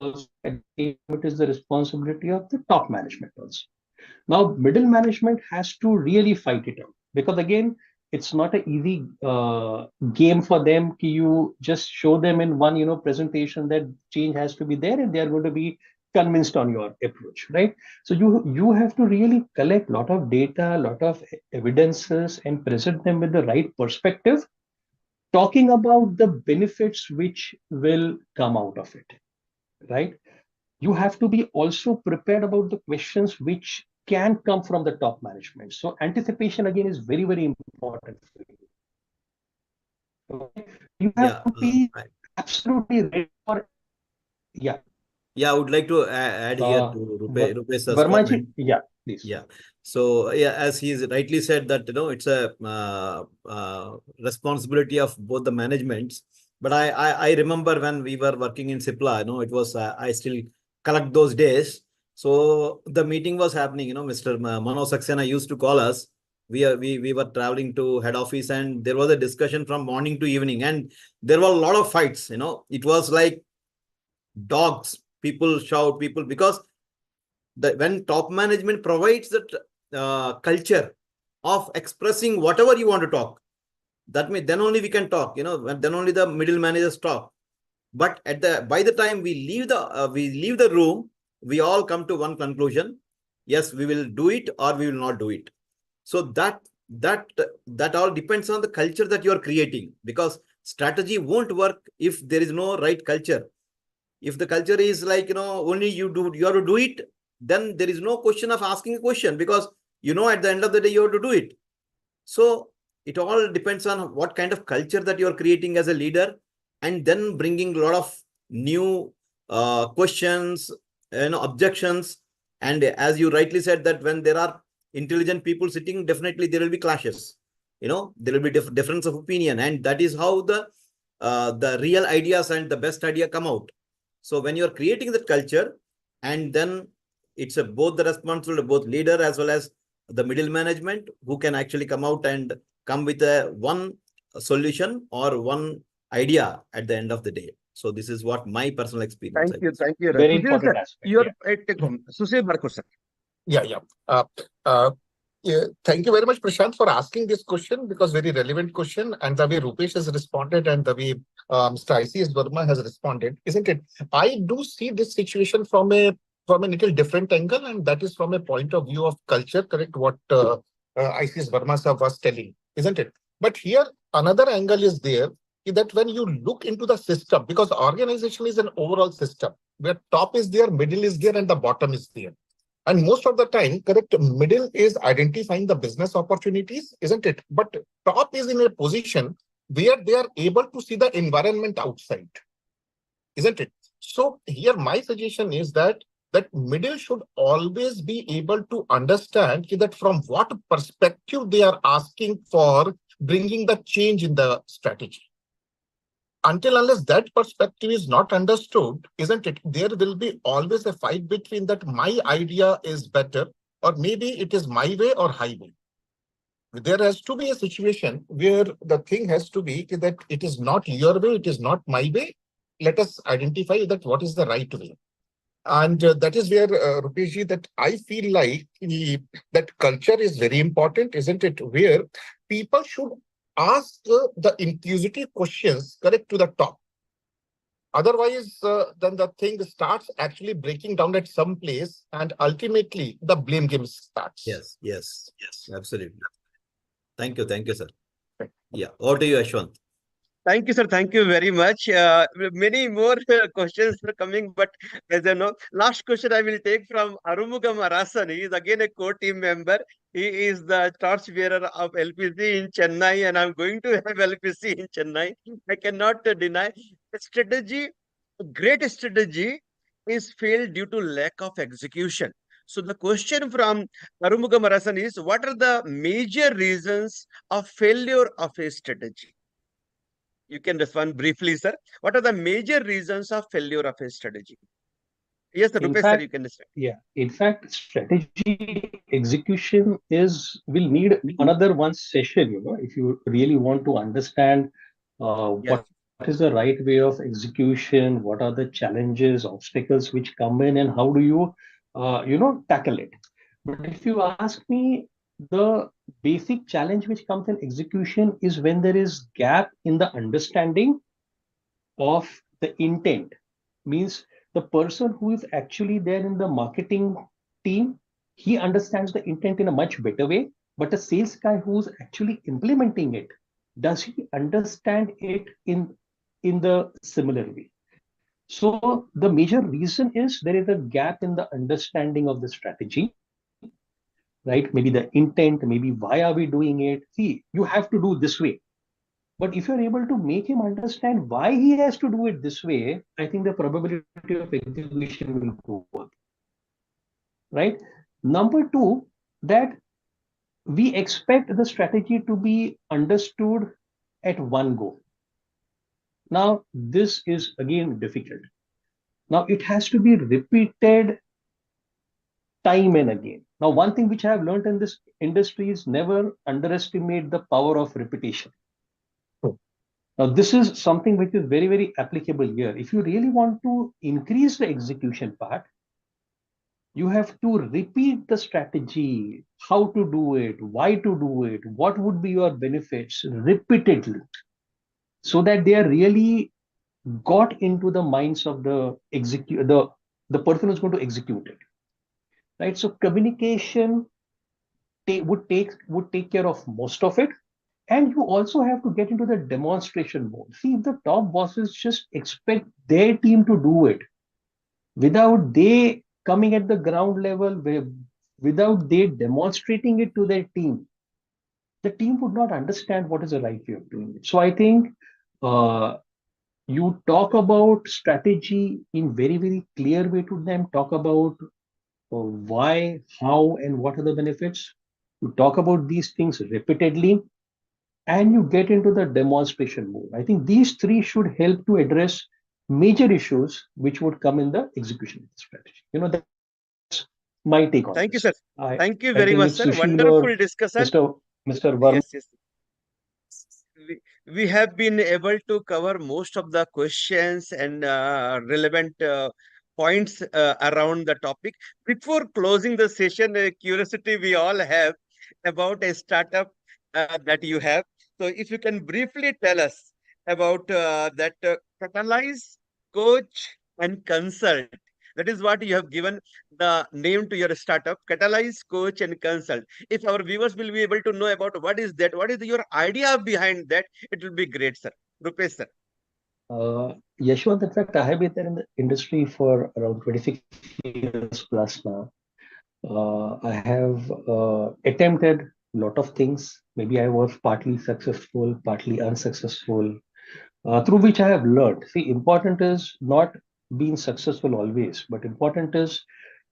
also, and it is the responsibility of the top management also. Now, middle management has to really fight it out because again, it's not an easy game for them. You just show them in one, presentation that change has to be there, and they are going to be convinced on your approach, right? So you have to really collect a lot of data, a lot of evidences, and present them with the right perspective, talking about the benefits which will come out of it, right? You have to be also prepared about the questions which can come from the top management. So anticipation again is very important for you. Okay? You have Yeah. to be absolutely ready for. Yeah. Yeah, I would like to add here to Rupesh's Vermaji, comment. yeah, please. Yeah. So yeah, as he's rightly said that it's a responsibility of both the managements. But I remember when we were working in Cipla, it was I still collect those days. So the meeting was happening. Mr. Mano Saxena used to call us, we were traveling to head office, and there was a discussion from morning to evening, and there were a lot of fights. It was like dogs. People shout, people, because when top management provides that culture of expressing whatever you want to talk, that means then only we can talk. Then only the middle managers talk. But by the time we leave the room, we all come to one conclusion: yes, we will do it or we will not do it. So that all depends on the culture that you are creating, because strategy won't work if there is no right culture. If the culture is like, only you have to do it, then there is no question of asking a question, because at the end of the day you have to do it. So it all depends on what kind of culture that you are creating as a leader, and then bringing a lot of new questions, objections. And as you rightly said, that when there are intelligent people sitting, definitely there will be clashes. There will be difference of opinion, and that is how the real ideas and the best idea come out. So when you are creating that culture, and then it's both the responsibility of both leader as well as the middle management, who can actually come out and come with one solution or one idea at the end of the day. So this is what my personal experience. Thank you, Very Sushil sir. important aspect. Your Yeah. take home. Sushil Barkut sir. Yeah, yeah. Yeah. Thank you very much, Prashant, for asking this question, because very relevant question, and the way Rupesh has responded and the way Mr. ICS Verma has responded, isn't it? I do see this situation from a little different angle, and that is from a point of view of culture. Correct? What ICS Verma sir was telling, isn't it? But here another angle is there, is that when you look into the system, because organization is an overall system where top is there, middle is there, and the bottom is there. And most of the time, correct, middle is identifying the business opportunities, isn't it? But top is in a position where they are able to see the environment outside, isn't it? So here my suggestion is that middle should always be able to understand that from what perspective they are asking for bringing the change in the strategy. Until unless that perspective is not understood, isn't it, there will be always a fight between that my idea is better, or maybe it is my way or highway. There has to be a situation where the thing has to be that it is not your way, it is not my way. Let us identify that what is the right way. And that is where, Rupeshji, that I feel like that culture is very important, isn't it? Where people should ask the inquisitive questions, correct, to the top. Otherwise, then the thing starts actually breaking down at some place, and ultimately the blame game starts. Yes, absolutely. Thank you, sir. Yeah, over to you, Ashwant. Thank you, sir. Thank you very much. Many more questions are coming, but as you know, last question I will take from Arumugam Arasan. He is again a core team member. He is the torchbearer of LPC in Chennai, and I'm going to have LPC in Chennai. I cannot deny. Strategy, great strategy, is failed due to lack of execution. So the question from Arumugam Arasan is: what are the major reasons of failure of a strategy? You can respond briefly, sir. What are the major reasons of failure of a strategy? Yes, In Rupesh, sir, fact, you can respond. yeah. In fact, strategy execution will need another one session. If you really want to understand Yes. what is the right way of execution, what are the challenges, obstacles which come in, and how do you tackle it. But if you ask me, the basic challenge which comes in execution is when there is gap in the understanding of the intent. Means the person who is actually there in the marketing team, he understands the intent in a much better way, but the sales guy who's actually implementing it, does he understand it in the similar way? So the major reason is there is a gap in the understanding of the strategy, right? Maybe the intent, maybe why are we doing it? See, you have to do this way. But if you're able to make him understand why he has to do it this way, I think the probability of execution will go up. Right? Number two, that we expect the strategy to be understood at one go. Now, this is again difficult. Now, it has to be repeated time and again. Now, one thing which I have learned in this industry is never underestimate the power of repetition. Now, this is something which is very, very applicable here. If you really want to increase the execution part, you have to repeat the strategy, how to do it, why to do it, what would be your benefits repeatedly, so that they are really got into the minds of the person who's going to execute it. Right. So communication would take care of most of it. And you also have to get into the demonstration mode. See, if the top bosses just expect their team to do it without they coming at the ground level, without they demonstrating it to their team, the team would not understand what is the right way of doing it. So I think you talk about strategy in very, very clear way to them, talk about why, how, and what are the benefits. You talk about these things repeatedly, and you get into the demonstration mode. I think these three should help to address major issues which would come in the execution of the strategy. That's my take on Thank you, this. sir. Thank you I very think much, it's sir. Sushil Wonderful or discussion. Mr. Verma. Yes. We have been able to cover most of the questions and relevant points around the topic. Before closing the session, a curiosity we all have about a startup that you have. So, if you can briefly tell us about that catalyze, coach, and consult. That is what you have given the name to your startup, catalyze, coach, and consult. If our viewers will be able to know about what is that, what is your idea behind that, it will be great, sir. Rupesh, sir. Yashwant, in fact, I have been there in the industry for around 26 years plus now. I have attempted a lot of things. Maybe I was partly successful, partly unsuccessful, through which I have learned. See, important is not being successful always, but important is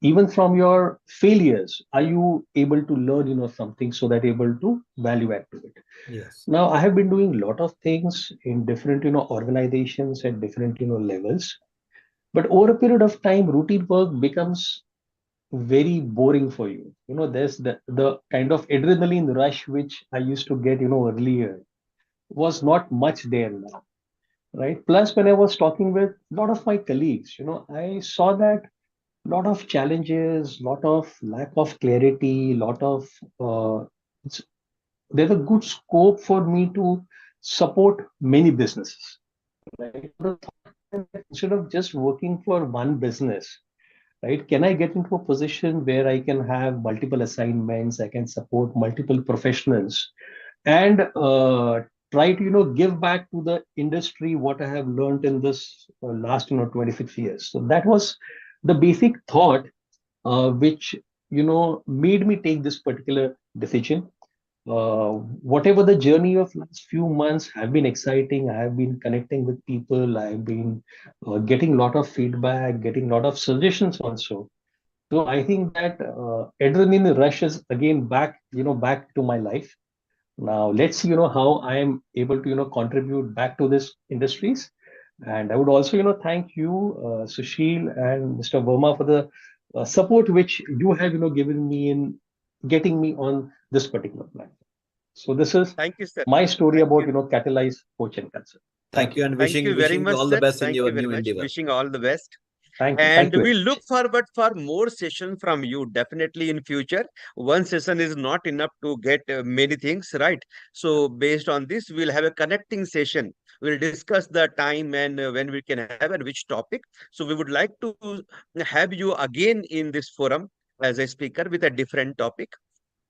even from your failures, are you able to learn, something so that you're able to value add to it? Yes. Now, I have been doing a lot of things in different, organizations at different, levels. But over a period of time, routine work becomes very boring for you. There's the kind of adrenaline rush which I used to get, earlier was not much there now. Right. Plus, when I was talking with a lot of my colleagues, I saw that a lot of challenges, lot of lack of clarity, lot of there's a good scope for me to support many businesses. Right. Instead of just working for one business, right? Can I get into a position where I can have multiple assignments, I can support multiple professionals, and try to give back to the industry what I have learned in this last 26 years. So that was the basic thought which made me take this particular decision. Whatever the journey of last few months have been exciting. I have been connecting with people. I've been getting a lot of feedback, getting a lot of suggestions also. So I think that adrenaline rush is again back to my life. Now let's see, how I am able to, contribute back to this industries. And I would also, thank you, Sushil and Mr. Verma for the support which you have, given me in getting me on this particular platform. So this is Thank you, sir. my story Thank about, you. Catalyze, coach, and consult. Thank you, and Thank you very wishing you much, all the sir. best in Thank your you very new much. endeavor. Wishing all the best. Thank you. And Thank you we very look much. forward for more sessions from you definitely in future. One session is not enough to get many things right. So based on this, we'll have a connecting session. We'll discuss the time and when we can have and which topic. So we would like to have you again in this forum as a speaker with a different topic.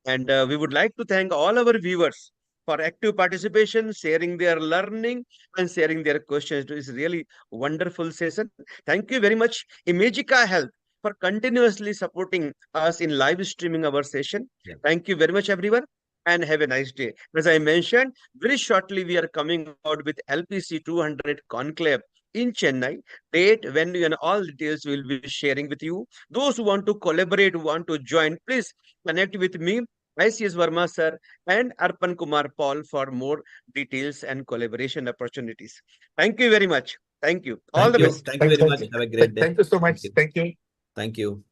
And we would like to thank all our viewers for active participation, sharing their learning and sharing their questions. It is really wonderful session. Thank you very much, Imagica Health, for continuously supporting us in live streaming our session. Yeah. Thank you very much, everyone, and have a nice day. As I mentioned, very shortly we are coming out with LPC 200 Conclave in Chennai. Date, venue, and all details we'll be sharing with you. Those who want to collaborate, who want to join, please connect with me, ICS Verma sir, and Arpan Kumar Paul for more details and collaboration opportunities. Thank you very much. Thank you. All Thank the you. best. Thank you very much. Thank you. Have a great day. Thank you so much. Thank you. Thank you. Thank you.